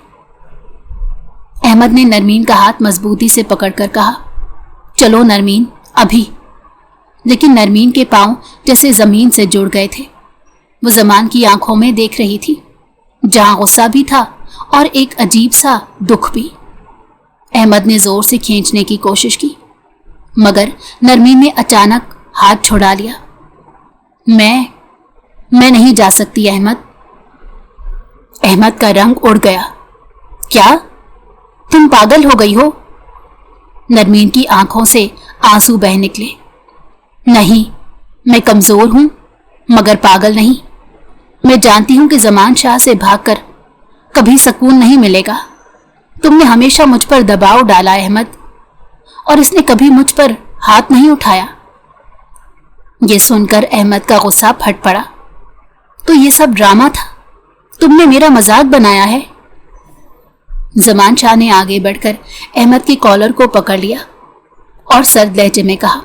अहमद ने नरमीन का हाथ मजबूती से पकड़कर कहा, चलो नरमीन, अभी। लेकिन नरमीन के पांव जैसे जमीन से जुड़ गए थे। वो जमान की आंखों में देख रही थी, जहां गुस्सा भी था और एक अजीब सा दुख भी। अहमद ने जोर से खींचने की कोशिश की, मगर नरमीन ने अचानक हाथ छुड़ा लिया। मैं नहीं जा सकती अहमद। अहमद का रंग उड़ गया। क्या तुम पागल हो गई हो? नरमीन की आंखों से आंसू बह निकले। नहीं, मैं कमजोर हूं मगर पागल नहीं। मैं जानती हूं कि जमान शाह से भागकर कभी सुकून नहीं मिलेगा। तुमने हमेशा मुझ पर दबाव डाला अहमद, और इसने कभी मुझ पर हाथ नहीं उठाया। यह सुनकर अहमद का गुस्सा फट पड़ा। तो ये सब ड्रामा था? तुमने मेरा मजाक बनाया है? जमान शाह ने आगे बढ़कर अहमद के कॉलर को पकड़ लिया और सर्द लहजे में कहा,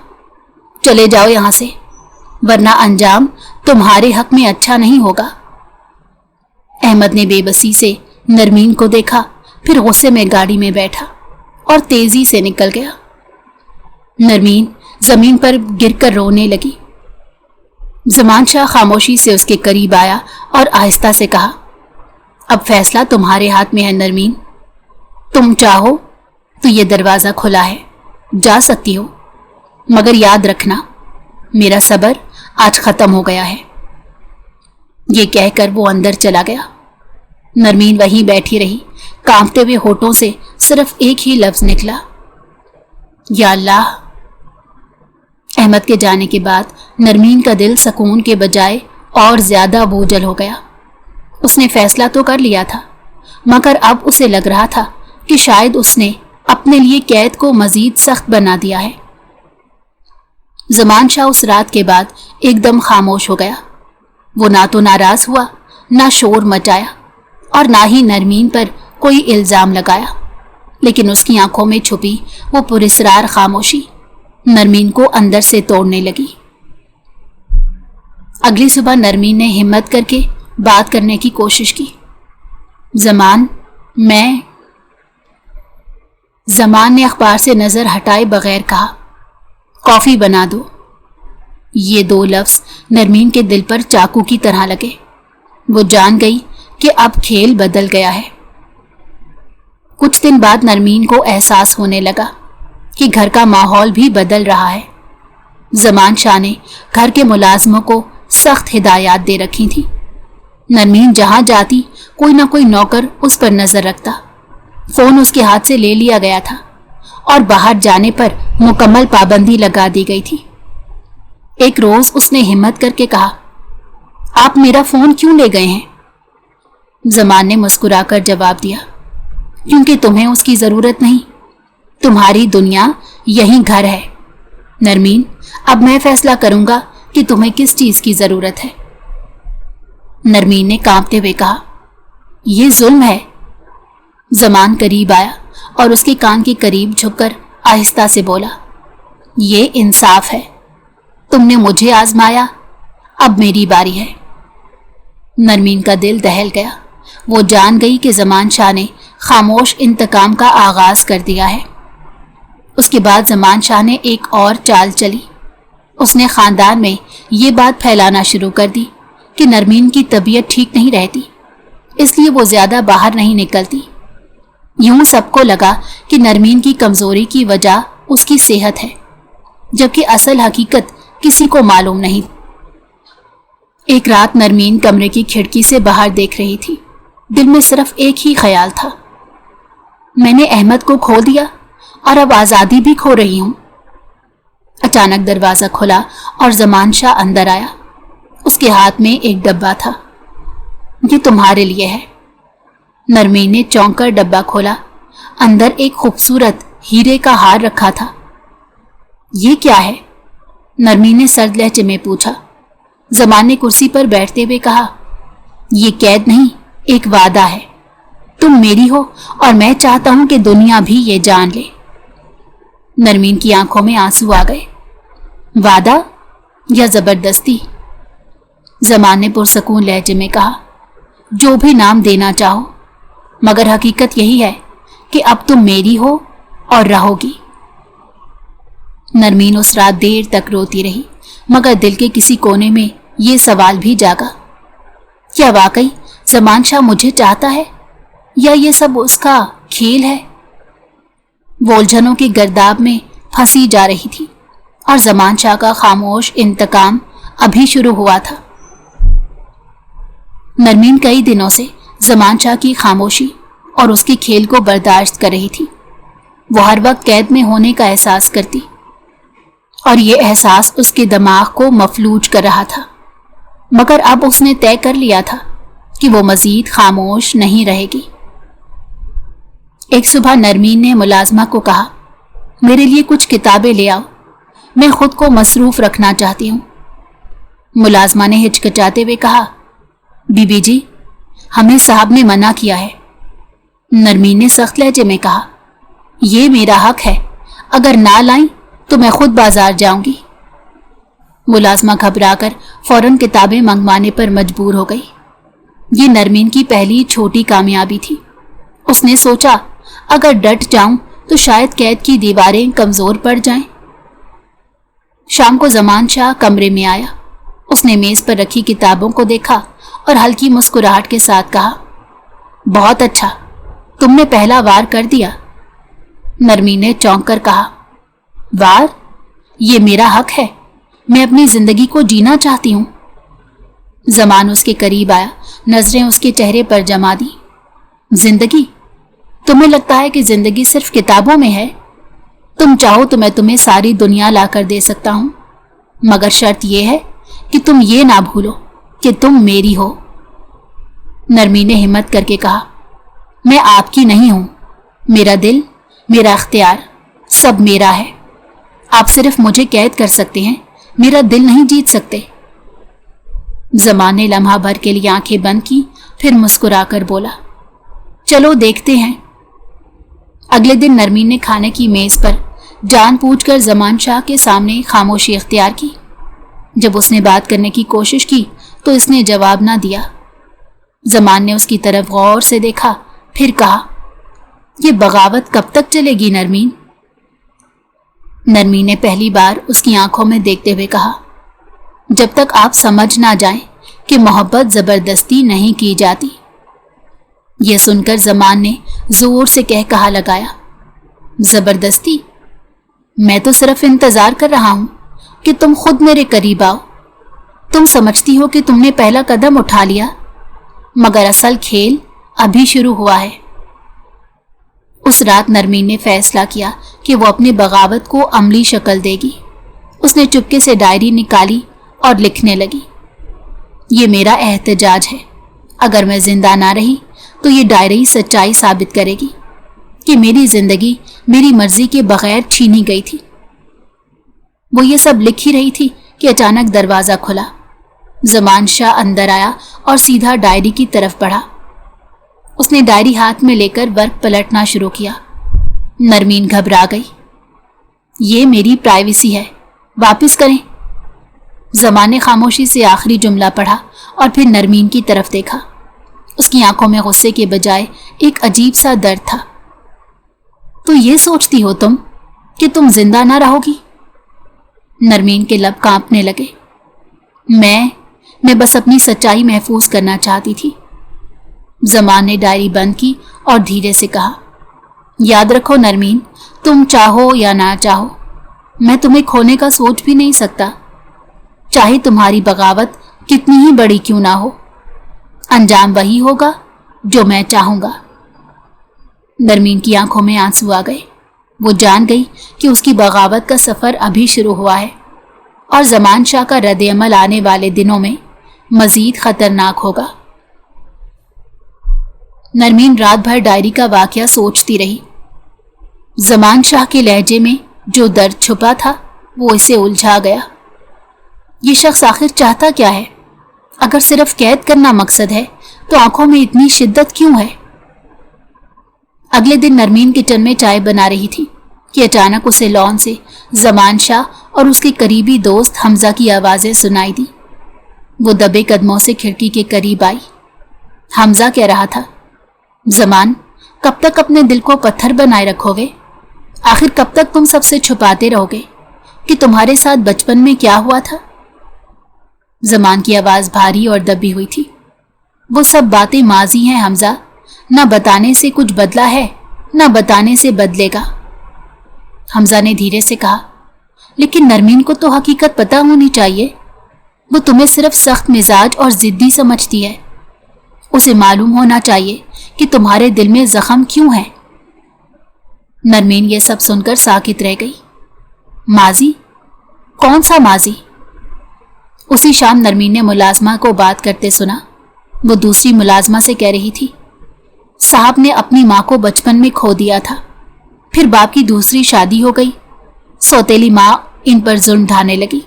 चले जाओ यहां से, वरना अंजाम तुम्हारे हक में अच्छा नहीं होगा। अहमद ने बेबसी से नरमीन को देखा, फिर गुस्से में गाड़ी में बैठा और तेजी से निकल गया। नरमीन जमीन पर गिरकर रोने लगी। जमान शाह खामोशी से उसके करीब आया और आहिस्ता से कहा, अब फैसला तुम्हारे हाथ में है नरमीन। तुम चाहो तो ये दरवाजा खुला है, जा सकती हो, मगर याद रखना मेरा सब्र आज खत्म हो गया है। ये कहकर वो अंदर चला गया। नरमीन वहीं बैठी रही। कांपते हुए होठों से सिर्फ एक ही लफ्ज निकला, या अल्लाह। अहमद के जाने के बाद नरमीन का दिल सुकून के बजाय और ज्यादा बोझल हो गया। उसने फैसला तो कर लिया था, मगर अब उसे लग रहा था कि शायद उसने अपने लिए कैद को मजीद सख्त बना दिया है। जमान शाह उस रात के बाद एकदम खामोश हो गया। वो ना तो नाराज हुआ, ना शोर मचाया और ना ही नरमीन पर कोई इल्जाम लगाया, लेकिन उसकी आंखों में छुपी वो पुरस्रार खामोशी नरमीन को अंदर से तोड़ने लगी। अगली सुबह नरमीन ने हिम्मत करके बात करने की कोशिश की। जमान ने अखबार से नजर हटाए बगैर कहा, कॉफी बना दो। ये दो लफ्ज नरमीन के दिल पर चाकू की तरह लगे। वो जान गई कि अब खेल बदल गया है। कुछ दिन बाद नरमीन को एहसास होने लगा कि घर का माहौल भी बदल रहा है। जमान शाह ने घर के मुलाजमों को सख्त हिदायत दे रखी थी। नरमीन जहां जाती कोई ना कोई नौकर उस पर नजर रखता। फोन उसके हाथ से ले लिया गया था और बाहर जाने पर मुकम्मल पाबंदी लगा दी गई थी। एक रोज उसने हिम्मत करके कहा, आप मेरा फोन क्यों ले गए हैं? जमान ने मुस्कुराकर जवाब दिया, क्योंकि तुम्हें उसकी जरूरत नहीं। तुम्हारी दुनिया यही घर है। नरमीन, अब मैं फैसला करूंगा कि तुम्हें किस चीज की जरूरत है। नरमीन ने कांपते हुए कहा, यह जुल्म है। जमान करीब आया और उसके कान के करीब झुककर आहिस्ता से बोला, ये इंसाफ है। तुमने मुझे आजमाया, अब मेरी बारी है। नरमीन का दिल दहल गया। वो जान गई कि जमान शाह ने खामोश इंतकाम का आगाज कर दिया है। उसके बाद जमान शाह ने एक और चाल चली। उसने खानदान में ये बात फैलाना शुरू कर दी कि नरमीन की तबीयत ठीक नहीं रहती, इसलिए वो ज्यादा बाहर नहीं निकलती। यूं सबको लगा कि नरमीन की कमजोरी की वजह उसकी सेहत है, जबकि असल हकीकत किसी को मालूम नहीं। एक रात नरमीन कमरे की खिड़की से बाहर देख रही थी। दिल में सिर्फ एक ही ख्याल था, मैंने अहमद को खो दिया और अब आजादी भी खो रही हूं। अचानक दरवाजा खुला और जमान शाह अंदर आया। उसके हाथ में एक डब्बा था। ये तुम्हारे लिए है। नरमीन ने चौंक कर डब्बा खोला। अंदर एक खूबसूरत हीरे का हार रखा था। ये क्या है? नरमीन ने सर्द लहजे में पूछा। जमान ने कुर्सी पर बैठते हुए कहा, ये कैद नहीं, एक वादा है। तुम मेरी हो और मैं चाहता हूं कि दुनिया भी ये जान ले। नरमीन की आंखों में आंसू आ गए। वादा या जबरदस्ती? जमान ने पुरसकून लहजे में कहा, जो भी नाम देना चाहो, मगर हकीकत यही है कि अब तुम मेरी हो और रहोगी। नरमीन उस रात देर तक रोती रही, मगर दिल के किसी कोने में ये सवाल भी जागा, क्या वाकई जमान शाह मुझे चाहता है या ये सब उसका खेल है? वो उलझनों की गर्दाब में फंसी जा रही थी और जमान शाह का खामोश इंतकाम अभी शुरू हुआ था। नरमीन कई दिनों से जमान शाह की खामोशी और उसके खेल को बर्दाश्त कर रही थी। वो हर वक्त कैद में होने का एहसास करती और ये एहसास उसके दिमाग को मफलूज कर रहा था, मगर अब उसने तय कर लिया था कि वो मजीद खामोश नहीं रहेगी। एक सुबह नरमीन ने मुलाजमा को कहा, मेरे लिए कुछ किताबें ले आओ, मैं खुद को मसरूफ रखना चाहती हूँ। मुलाजमा ने हिचकिचाते हुए कहा, बीबी जी, हमें साहब ने मना किया है। नरमीन ने सख्त लहजे में कहा, यह मेरा हक है, अगर ना लाई तो मैं खुद बाजार जाऊंगी। मुलाजमा घबराकर फौरन किताबें मंगवाने पर मजबूर हो गई। ये नरमीन की पहली छोटी कामयाबी थी। उसने सोचा, अगर डट जाऊं तो शायद कैद की दीवारें कमजोर पड़ जाएं। शाम को जमान शाह कमरे में आया। उसने मेज पर रखी किताबों को देखा और हल्की मुस्कुराहट के साथ कहा, बहुत अच्छा, तुमने पहला वार कर दिया। नरमीन ने चौंक कर कहा, वार? ये मेरा हक है, मैं अपनी जिंदगी को जीना चाहती हूं। जमान उसके करीब आया, नजरें उसके चेहरे पर जमा दी। जिंदगी? तुम्हें लगता है कि जिंदगी सिर्फ किताबों में है? तुम चाहो तो मैं तुम्हें सारी दुनिया लाकर दे सकता हूं, मगर शर्त यह है कि तुम ये ना भूलो कि तुम मेरी हो। नरमीन ने हिम्मत करके कहा, मैं आपकी नहीं हूं, मेरा दिल, मेरा अख्तियार सब मेरा है। आप सिर्फ मुझे कैद कर सकते हैं, मेरा दिल नहीं जीत सकते। जमान ने लम्हा भर के लिए आंखें बंद की, फिर मुस्कुराकर बोला, चलो देखते हैं। अगले दिन नरमीन ने खाने की मेज पर जानबूझकर जमान शाह के सामने खामोशी इख्तियार की। जब उसने बात करने की कोशिश की तो इसने जवाब ना दिया। जमान ने उसकी तरफ गौर से देखा, फिर कहा, ये बगावत कब तक चलेगी नरमीन? नरमीन ने पहली बार उसकी आंखों में देखते हुए कहा, जब तक आप समझ ना जाएं कि मोहब्बत जबरदस्ती नहीं की जाती। यह सुनकर जमान ने जोर से कह कहा लगाया, जबरदस्ती? मैं तो सिर्फ इंतजार कर रहा हूं कि तुम खुद मेरे करीब आओ। तुम समझती हो कि तुमने पहला कदम उठा लिया, मगर असल खेल अभी शुरू हुआ है। उस रात नरमीन ने फैसला किया कि वो अपनी बगावत को अमली शक्ल देगी। उसने चुपके से डायरी निकाली और लिखने लगी, ये मेरा एहतजाज है, अगर मैं जिंदा ना रही तो ये डायरी सच्चाई साबित करेगी कि मेरी जिंदगी मेरी मर्जी के बगैर छीनी गई थी। वो ये सब लिख ही रही थी कि अचानक दरवाजा खुला। जमान शाह अंदर आया और सीधा डायरी की तरफ बढ़ा। उसने डायरी हाथ में लेकर वर्क पलटना शुरू किया। नरमीन घबरा गई। ये मेरी प्राइवेसी है, वापस करें। जमान ने खामोशी से आखिरी जुमला पढ़ा और फिर नरमीन की तरफ देखा। उसकी आंखों में गुस्से के बजाय एक अजीब सा दर्द था। तो ये सोचती हो तुम कि तुम जिंदा ना रहोगी? नरमीन के लब कांपने लगे। मैं बस अपनी सच्चाई महफूज करना चाहती थी। जमान ने डायरी बंद की और धीरे से कहा, याद रखो नरमीन, तुम चाहो या ना चाहो, मैं तुम्हें खोने का सोच भी नहीं सकता, चाहे तुम्हारी बगावत कितनी ही बड़ी क्यों ना हो। अंजाम वही होगा जो मैं चाहूंगा। नरमीन की आंखों में आंसू आ गए। वो जान गई कि उसकी बगावत का सफर अभी शुरू हुआ है और जमान शाह का रद्द-ए-अमल आने वाले दिनों में मजीद खतरनाक होगा। नरमीन रात भर डायरी का वाकया सोचती रही। जमान शाह के लहजे में जो दर्द छुपा था वो इसे उलझा गया। ये शख्स आखिर चाहता क्या है? अगर सिर्फ कैद करना मकसद है तो आंखों में इतनी शिद्दत क्यों है? अगले दिन नरमीन किचन में चाय बना रही थी कि अचानक उसे लॉन से जमान शाह और उसके करीबी दोस्त हमजा की आवाजें सुनाई दी। वो दबे कदमों से खिड़की के करीब आई। हमजा कह रहा था, जमान, कब तक अपने दिल को पत्थर बनाए रखोगे? आखिर कब तक तुम सबसे छुपाते रहोगे कि तुम्हारे साथ बचपन में क्या हुआ था? जमान की आवाज भारी और दबी हुई थी। वो सब बातें माजी हैं हमजा, न बताने से कुछ बदला है, न बताने से बदलेगा। हमजा ने धीरे से कहा, लेकिन नरमीन को तो हकीकत पता होनी चाहिए। वो तुम्हें सिर्फ सख्त मिजाज और जिद्दी समझती है। उसे मालूम होना चाहिए कि तुम्हारे दिल में जख्म क्यों है। नरमीन ये सब सुनकर साकित रह गई। माजी? कौन सा माजी? उसी शाम नरमीन ने मुलाजमा को बात करते सुना। वो दूसरी मुलाजमा से कह रही थी, साहब ने अपनी माँ को बचपन में खो दिया था, फिर बाप की दूसरी शादी हो गई। सौतेली माँ इन पर जुल्म ढाने लगी।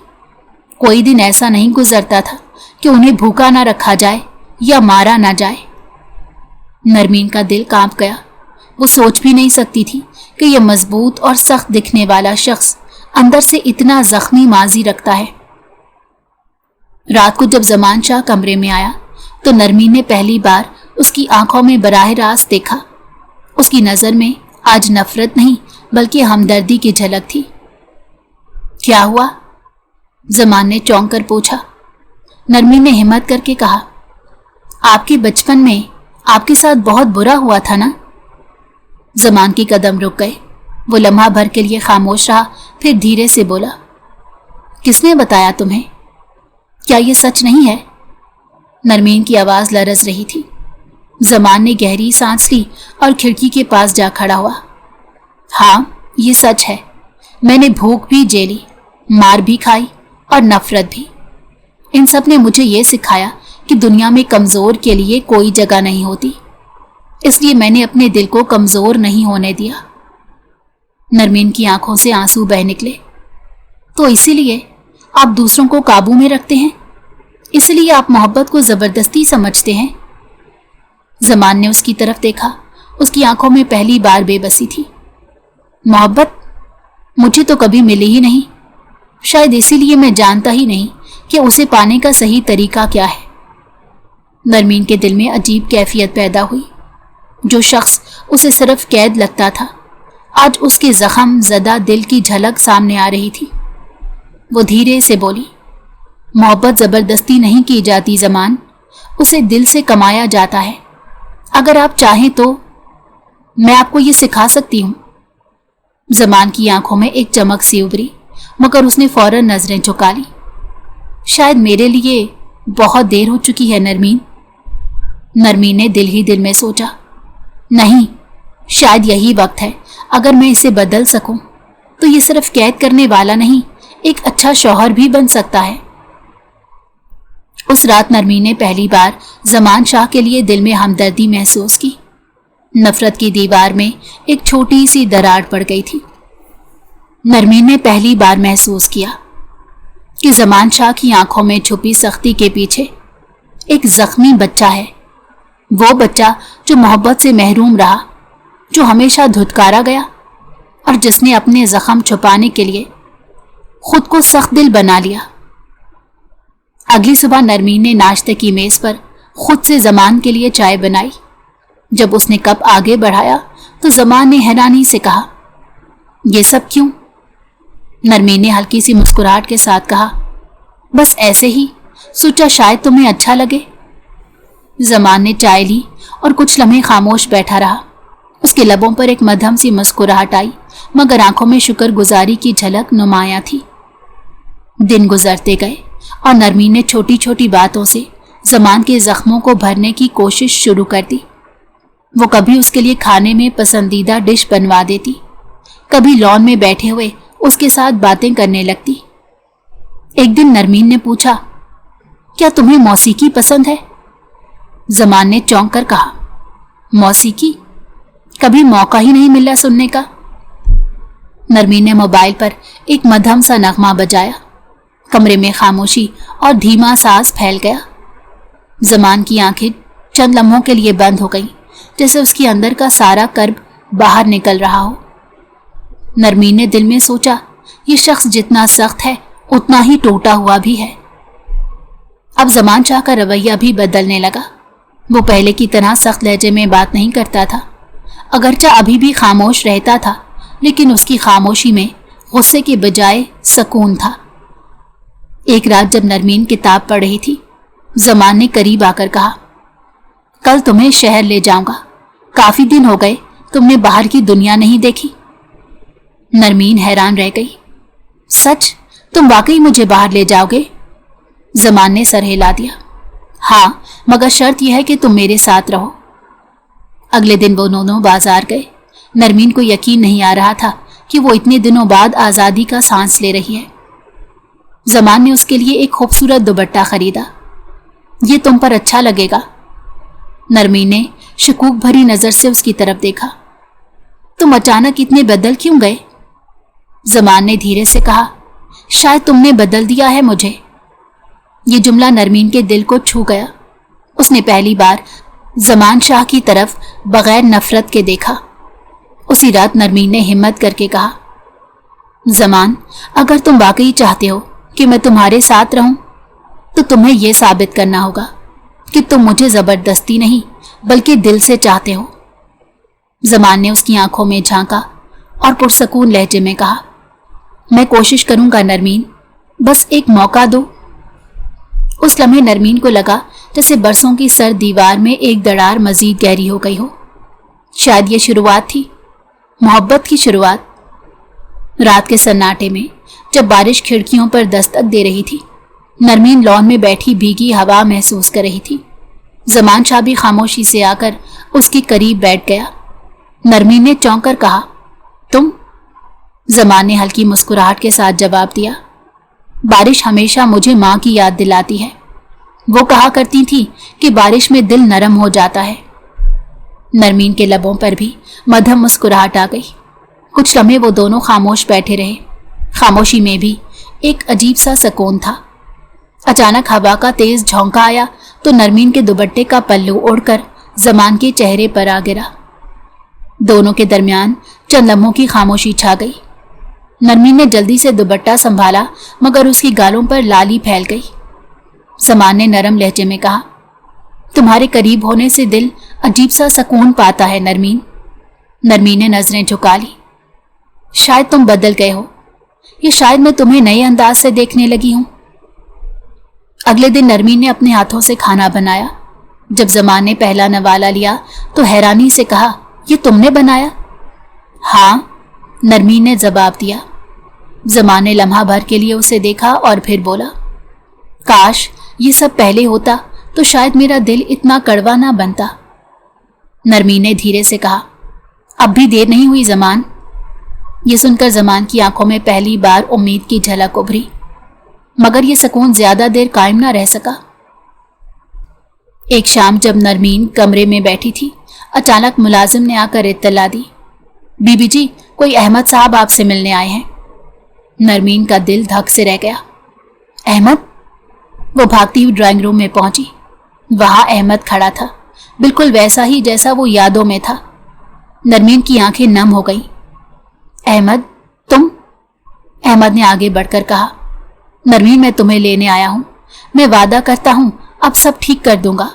कोई दिन ऐसा नहीं गुजरता था कि उन्हें भूखा ना रखा जाए या मारा ना जाए। नरमीन का दिल कांप गया। वो सोच भी नहीं सकती थी कि यह मजबूत और सख्त दिखने वाला शख्स अंदर से इतना जख्मी माजी रखता है। रात को जब जमान शाह कमरे में आया तो नरमीन ने पहली बार उसकी आंखों में बराह रास्त देखा। उसकी नजर में आज नफरत नहीं बल्कि हमदर्दी की झलक थी। क्या हुआ? जमान ने चौंक कर पूछा। नरमीन ने हिम्मत करके कहा, आपके बचपन में आपके साथ बहुत बुरा हुआ था ना? जमान के कदम रुक गए। वो लम्हा भर के लिए खामोश रहा, फिर धीरे से बोला, किसने बताया तुम्हें? क्या ये सच नहीं है? नरमीन की आवाज लरज रही थी। जमान ने गहरी सांस ली और खिड़की के पास जा खड़ा हुआ। हाँ, ये सच है। मैंने भूख भी झेली, मार भी खाई और नफरत भी। इन सब ने मुझे ये सिखाया कि दुनिया में कमजोर के लिए कोई जगह नहीं होती, इसलिए मैंने अपने दिल को कमजोर नहीं होने दिया। नरमीन की आंखों से आंसू बह निकले। तो इसीलिए आप दूसरों को काबू में रखते हैं? इसलिए आप मोहब्बत को जबरदस्ती समझते हैं? जमान ने उसकी तरफ देखा। उसकी आंखों में पहली बार बेबसी थी। मोहब्बत मुझे तो कभी मिली ही नहीं। शायद इसीलिए मैं जानता ही नहीं कि उसे पाने का सही तरीका क्या है। नरमीन के दिल में अजीब कैफियत पैदा हुई। जो शख्स उसे सिर्फ कैद लगता था, आज उसके जख्म ज़दा दिल की झलक सामने आ रही थी। वो धीरे से बोली, मोहब्बत ज़बरदस्ती नहीं की जाती जमान, उसे दिल से कमाया जाता है। अगर आप चाहें तो मैं आपको ये सिखा सकती हूँ। जमान की आंखों में एक चमक सी उभरी, मगर उसने फौरन नजरें झुका ली। शायद मेरे लिए बहुत देर हो चुकी है नरमीन। नरमीन ने दिल ही दिल में सोचा, नहीं, शायद यही वक्त है। अगर मैं इसे बदल सकूं तो ये सिर्फ कैद करने वाला नहीं, एक अच्छा शौहर भी बन सकता है। उस रात नरमीन ने पहली बार जमान शाह के लिए दिल में हमदर्दी महसूस की। नफरत की दीवार में एक छोटी सी दरार पड़ गई थी। नरमीन ने पहली बार महसूस किया कि जमान शाह की आंखों में छुपी सख्ती के पीछे एक जख्मी बच्चा है। वो बच्चा जो मोहब्बत से महरूम रहा, जो हमेशा धुतकारा गया और जिसने अपने जख्म छुपाने के लिए खुद को सख्त दिल बना लिया। अगली सुबह नरमीन ने नाश्ते की मेज पर खुद से जमान के लिए चाय बनाई। जब उसने कप आगे बढ़ाया तो जमान ने हैरानी से कहा, ये सब क्यों? नरमीन ने हल्की सी मुस्कुराहट के साथ कहा, बस ऐसे ही, सोचा शायद तुम्हें अच्छा लगे। जमान ने चाय ली और कुछ लम्हे खामोश बैठा रहा। उसके लबों पर एक मध्यम सी मुस्कुराहट आई, मगर आंखों में शुक्रगुजारी की झलक नुमाया थी। दिन गुजरते गए और नरमीन ने छोटी छोटी बातों से जमान के जख्मों को भरने की कोशिश शुरू कर दी। वो कभी उसके लिए खाने में पसंदीदा डिश बनवा देती, कभी लॉन में बैठे हुए उसके साथ बातें करने लगती। एक दिन नरमीन ने पूछा, क्या तुम्हें मौसीकी पसंद है? जमान ने चौंक कर कहा, मौसीकी? कभी मौका ही नहीं मिला सुनने का। नरमीन ने मोबाइल पर एक मध्यम सा नगमा बजाया। कमरे में खामोशी और धीमा सांस फैल गया। जमान की आंखें चंद लम्हों के लिए बंद हो गईं, जैसे उसके अंदर का सारा कर्ब باہر نکل رہا ہو۔ نرمین نے دل میں سوچا، یہ شخص جتنا سخت ہے اتنا ہی ٹوٹا ہوا بھی ہے۔ اب زمان شاہ کا رویہ بھی بدلنے لگا۔ وہ پہلے کی طرح سخت لہجے میں بات نہیں کرتا تھا، اگرچہ ابھی بھی خاموش رہتا تھا، لیکن اس کی خاموشی میں غصے کے بجائے سکون تھا۔ ایک رات جب نرمین کتاب پڑھ رہی تھی، زمان نے قریب آ کر کہا، کل تمہیں شہر لے جاؤں گا، کافی دن ہو گئے تم نے باہر کی دنیا نہیں دیکھی۔ نرمین حیران رہ گئی۔ سچ؟ تم واقعی مجھے باہر لے جاؤ گے؟ زمان نے سر ہلا دیا۔ ہاں، مگر شرط یہ ہے کہ تم میرے ساتھ رہو۔ اگلے دن وہ دونوں بازار گئے۔ نرمین کو یقین نہیں آ رہا تھا کہ وہ اتنے دنوں بعد آزادی کا سانس لے رہی ہے۔ زمان نے اس کے لیے ایک خوبصورت دوپٹہ خریدا۔ یہ تم پر اچھا لگے گا۔ نرمین نے شکوک بھری نظر سے اس کی طرف دیکھا۔ تم اچانک اتنے بدل کیوں گئے؟ زمان نے دھیرے سے کہا، شاید تم نے بدل دیا ہے مجھے۔ یہ جملہ نرمین کے دل کو چھو گیا۔ اس نے پہلی بار زمان شاہ کی طرف بغیر نفرت کے دیکھا۔ اسی رات نرمین نے ہمت کر کے کہا، زمان، اگر تم واقعی چاہتے ہو کہ میں تمہارے ساتھ رہوں تو تمہیں یہ ثابت کرنا ہوگا کہ تم مجھے زبردستی نہیں بلکہ دل سے چاہتے ہو۔ زمان نے اس کی آنکھوں میں جھانکا اور پرسکون لہجے میں کہا، میں کوشش کروں گا نرمین، بس ایک موقع دو۔ اس لمحے نرمین کو لگا جیسے برسوں کی سرد دیوار میں ایک دراڑ مزید گہری ہو گئی ہو۔ شاید یہ شروعات تھی، محبت کی شروعات۔ رات کے سناٹے میں جب بارش کھڑکیوں پر دستک دے رہی تھی، نرمین لان میں بیٹھی بھیگی ہوا محسوس کر رہی تھی۔ زمان شاہ بھی خاموشی سے آ کر اس کے قریب بیٹھ گیا۔ نرمین نے چونک کر کہا، تم؟ زمان نے ہلکی مسکراہٹ کے ساتھ جواب دیا، بارش ہمیشہ مجھے ماں کی یاد دلاتی ہے۔ وہ کہا کرتی تھی کہ بارش میں دل نرم ہو جاتا ہے۔ نرمین کے لبوں پر بھی مدھم مسکراہٹ آ گئی۔ کچھ لمحے وہ دونوں خاموش بیٹھے رہے۔ خاموشی میں بھی ایک عجیب سا سکون تھا۔ اچانک ہوا کا تیز جھونکا آیا تو نرمین کے دوپٹے کا پلو اڑ کر زمان کے چہرے پر آ گرا۔ دونوں کے درمیان چند لمحوں کی خاموشی چھا گئی۔ نرمین نے جلدی سے دوپٹہ سنبھالا مگر اس کی گالوں پر لالی پھیل گئی۔ زمان نے نرم لہجے میں کہا، تمہارے قریب ہونے سے دل عجیب سا سکون پاتا ہے نرمین۔ نرمین نے نظریں جھکا لی۔ شاید تم بدل گئے ہو، یا شاید میں تمہیں نئے انداز سے دیکھنے لگی ہوں۔ اگلے دن نرمین نے اپنے ہاتھوں سے کھانا بنایا۔ جب زمان نے پہلا نوالا لیا تو حیرانی سے کہا، یہ تم نے بنایا؟ ہاں، نرمین نے جواب دیا۔ زمان نے لمحہ بھر کے لیے اسے دیکھا اور پھر بولا، کاش یہ سب پہلے ہوتا تو شاید میرا دل اتنا کڑوا نہ بنتا۔ نرمین نے دھیرے سے کہا، اب بھی دیر نہیں ہوئی زمان۔ یہ سن کر زمان کی آنکھوں میں پہلی بار امید کی جھلک ابھری، مگر یہ سکون زیادہ دیر قائم نہ رہ سکا۔ ایک شام جب نرمین کمرے میں بیٹھی تھی، اچانک ملازم نے آ کر اطلاع دی، بی بی جی، کوئی احمد صاحب آپ سے ملنے آئے ہیں۔ نرمین کا دل دھک سے رہ گیا۔ احمد؟ وہ بھاگتی ہوئی ڈرائنگ روم میں پہنچی۔ وہاں احمد کھڑا تھا، بالکل ویسا ہی جیسا وہ یادوں میں تھا۔ نرمین کی آنکھیں نم ہو گئیں۔ احمد، تم؟ احمد نے آگے بڑھ کر کہا، نرمین، میں تمہیں لینے آیا ہوں۔ میں وعدہ کرتا ہوں اب سب ٹھیک کر دوں گا۔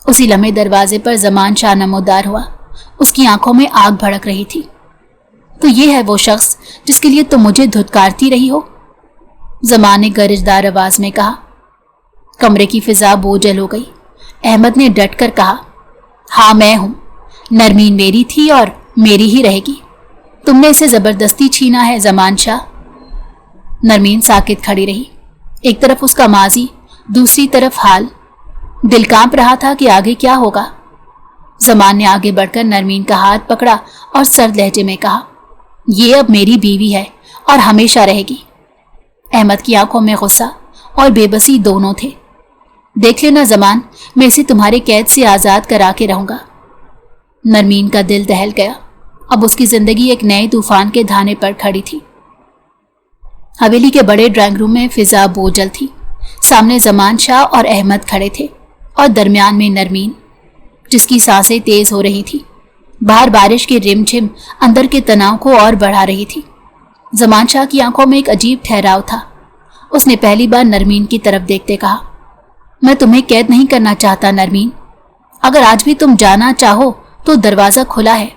اسی لمحے دروازے پر زمان شاہ نمودار ہوا۔ اس کی آنکھوں میں آگ بھڑک رہی تھی۔ تو یہ ہے وہ شخص جس کے لیے تم مجھے دھتکارتی رہی ہو؟ زمان نے گرجدار آواز میں کہا۔ کمرے کی فضا بوجھل ہو گئی۔ احمد نے ڈٹ کر کہا، ہاں میں ہوں۔ نرمین میری تھی اور میری ہی رہے گی۔ تم نے اسے زبردستی چھینا ہے زمان شاہ۔ نرمین ساکت کھڑی رہی، ایک طرف اس کا ماضی، دوسری طرف حال۔ دل کانپ رہا تھا کہ آگے کیا ہوگا۔ زمان نے آگے بڑھ کر نرمین کا ہاتھ پکڑا اور سرد لہجے میں کہا، یہ اب میری بیوی ہے اور ہمیشہ رہے گی۔ احمد کی آنکھوں میں غصہ اور بے بسی دونوں تھے۔ دیکھ لینا زمان، میں اسے تمہارے قید سے آزاد کرا کے رہوں گا۔ نرمین کا دل دہل گیا۔ اب اس کی زندگی ایک نئے طوفان کے دھانے پر کھڑی تھی۔ حویلی کے بڑے ڈرائنگ روم میں فضا بوجھل تھی۔ سامنے زمان شاہ اور احمد کھڑے تھے اور درمیان میں نرمین، جس کی سانسیں تیز ہو رہی تھی۔ बाहर बारिश की रिमझिम अंदर के तनाव को और बढ़ा रही थी। ज़मान शाह की आंखों में एक अजीब ठहराव था। उसने पहली बार नरमीन की तरफ देखते कहा, मैं तुम्हें कैद नहीं करना चाहता नरमीन। अगर आज भी तुम जाना चाहो तो दरवाज़ा खुला है,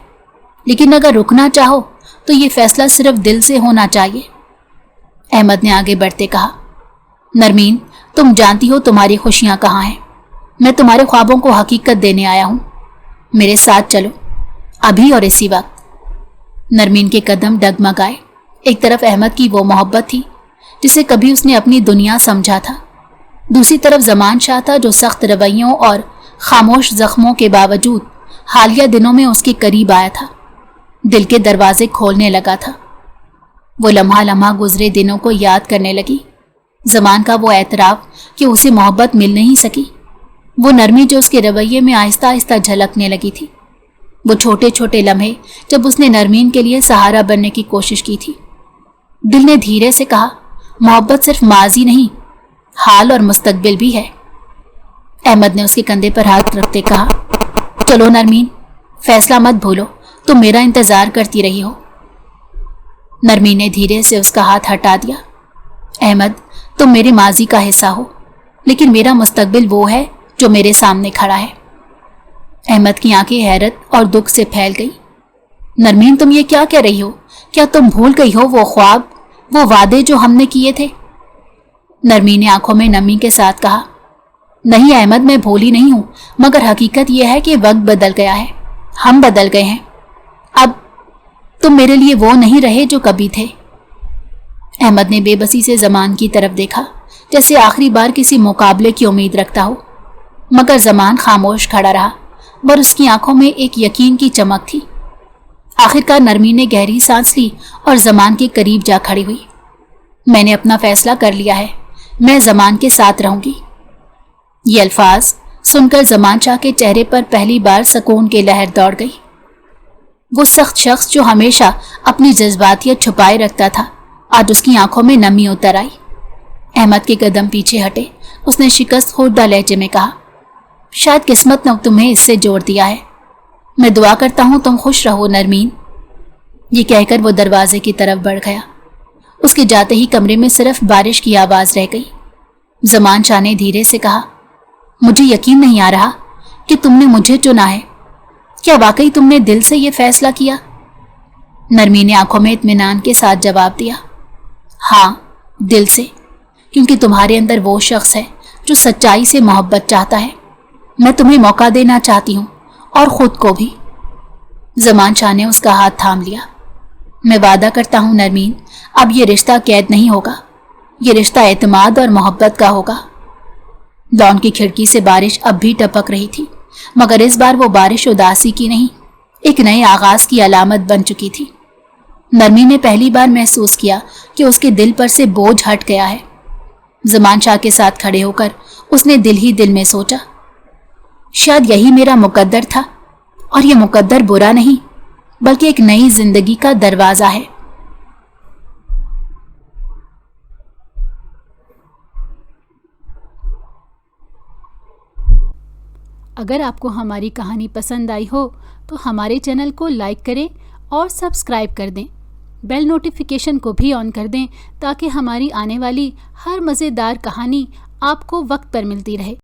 लेकिन अगर रुकना चाहो तो ये फैसला सिर्फ दिल से होना चाहिए। अहमद ने आगे बढ़ते कहा, नरमीन, तुम जानती हो तुम्हारी खुशियाँ कहाँ हैं। मैं तुम्हारे ख्वाबों को हकीकत देने आया हूँ। मेरे साथ चलो, अभी और इसी वक्त। नरमीन के कदम डगमगाए। एक तरफ अहमद की वो मोहब्बत थी जिसे कभी उसने अपनी दुनिया समझा था, दूसरी तरफ ज़मान शाह था जो सख्त रवैयों और खामोश जख्मों के बावजूद हालिया दिनों में उसके करीब आया था, दिल के दरवाजे खोलने लगा था। वो लम्हा लम्हा गुजरे दिनों को याद करने लगी। ज़मान का वो एतराफ़ कि उसे मोहब्बत मिल नहीं सकी, वो नरमी जो उसके रवैये में आहिस्ता आहिस्ता झलकने लगी थी, वो छोटे छोटे लम्हे जब उसने नरमीन के लिए सहारा बनने की कोशिश की थी। दिल ने धीरे से कहा, मोहब्बत सिर्फ माजी नहीं, हाल और मुस्तकबिल भी है। अहमद ने उसके कंधे पर हाथ रखते कहा, चलो नरमीन, फैसला मत भूलो, तुम मेरा इंतजार करती रही हो। नरमीन ने धीरे से उसका हाथ हटा दिया। अहमद, तुम मेरे माजी का हिस्सा हो, लेकिन मेरा मुस्तकबिल वो है जो मेरे सामने खड़ा है। अहमद की आंखें हैरत और दुख से फैल गई। नरमीन, तुम ये क्या कह रही हो? क्या तुम भूल गई हो वो ख्वाब, वो वादे जो हमने किए थे? नरमीन ने आंखों में नमी के साथ कहा, नहीं अहमद, मैं भूली नहीं हूं, मगर हकीकत यह है कि वक्त बदल गया है, हम बदल गए हैं। अब तुम मेरे लिए वो नहीं रहे जो कभी थे। अहमद ने बेबसी से ज़मान की तरफ देखा, जैसे आखिरी बार किसी मुकाबले की उम्मीद रखता हो, मगर ज़मान खामोश खड़ा रहा और उसकी आंखों में एक यकीन की चमक थी। आखिरकार नरमीन ने गहरी सांस ली और ज़मान के करीब जा खड़ी हुई। मैंने अपना फैसला कर लिया है, मैं ज़मान के साथ रहूंगी। ये अल्फाज सुनकर ज़मान शाह के चेहरे पर पहली बार सुकून की लहर दौड़ गई। वो सख्त शख्स जो हमेशा अपनी जज्बातियत छुपाए रखता था, आज उसकी आंखों में नमी उतर आई। अहमद के कदम पीछे हटे। उसने शिकस्त खुर्दा लहजे में कहा, शायद किस्मत ने तुम्हें इससे जोड़ दिया है। मैं दुआ करता हूं तुम खुश रहो नरमीन। ये कहकर वो दरवाजे की तरफ बढ़ गया। उसके जाते ही कमरे में सिर्फ बारिश की आवाज रह गई। ज़मान शाह ने धीरे से कहा, मुझे यकीन नहीं आ रहा कि तुमने मुझे चुना है। क्या वाकई तुमने दिल से ये फैसला किया? नरमीन ने आंखों में इत्मीनान के साथ जवाब दिया, हाँ, दिल से, क्योंकि तुम्हारे अंदर वो शख्स है जो सच्चाई से मोहब्बत चाहता है। मैं तुम्हें मौका देना चाहती हूँ और खुद को भी। ज़मान शाह ने उसका हाथ थाम लिया। मैं वादा करता हूँ नरमीन, अब ये रिश्ता कैद नहीं होगा, ये रिश्ता एतमाद और मोहब्बत का होगा। लॉन की खिड़की से बारिश अब भी टपक रही थी, मगर इस बार वो बारिश उदासी की नहीं, एक नए आगाज की अलामत बन चुकी थी। नरमीन ने पहली बार महसूस किया कि उसके दिल पर से बोझ हट गया है। ज़मान शाह के साथ खड़े होकर उसने दिल ही दिल में सोचा, शायद यही मेरा मुकद्दर था, और ये मुकद्दर बुरा नहीं बल्कि एक नई जिंदगी का दरवाजा है। अगर आपको हमारी कहानी पसंद आई हो तो हमारे चैनल को लाइक करें और सब्सक्राइब कर दें। बेल नोटिफिकेशन को भी ऑन कर दें ताकि हमारी आने वाली हर मज़ेदार कहानी आपको वक्त पर मिलती रहे।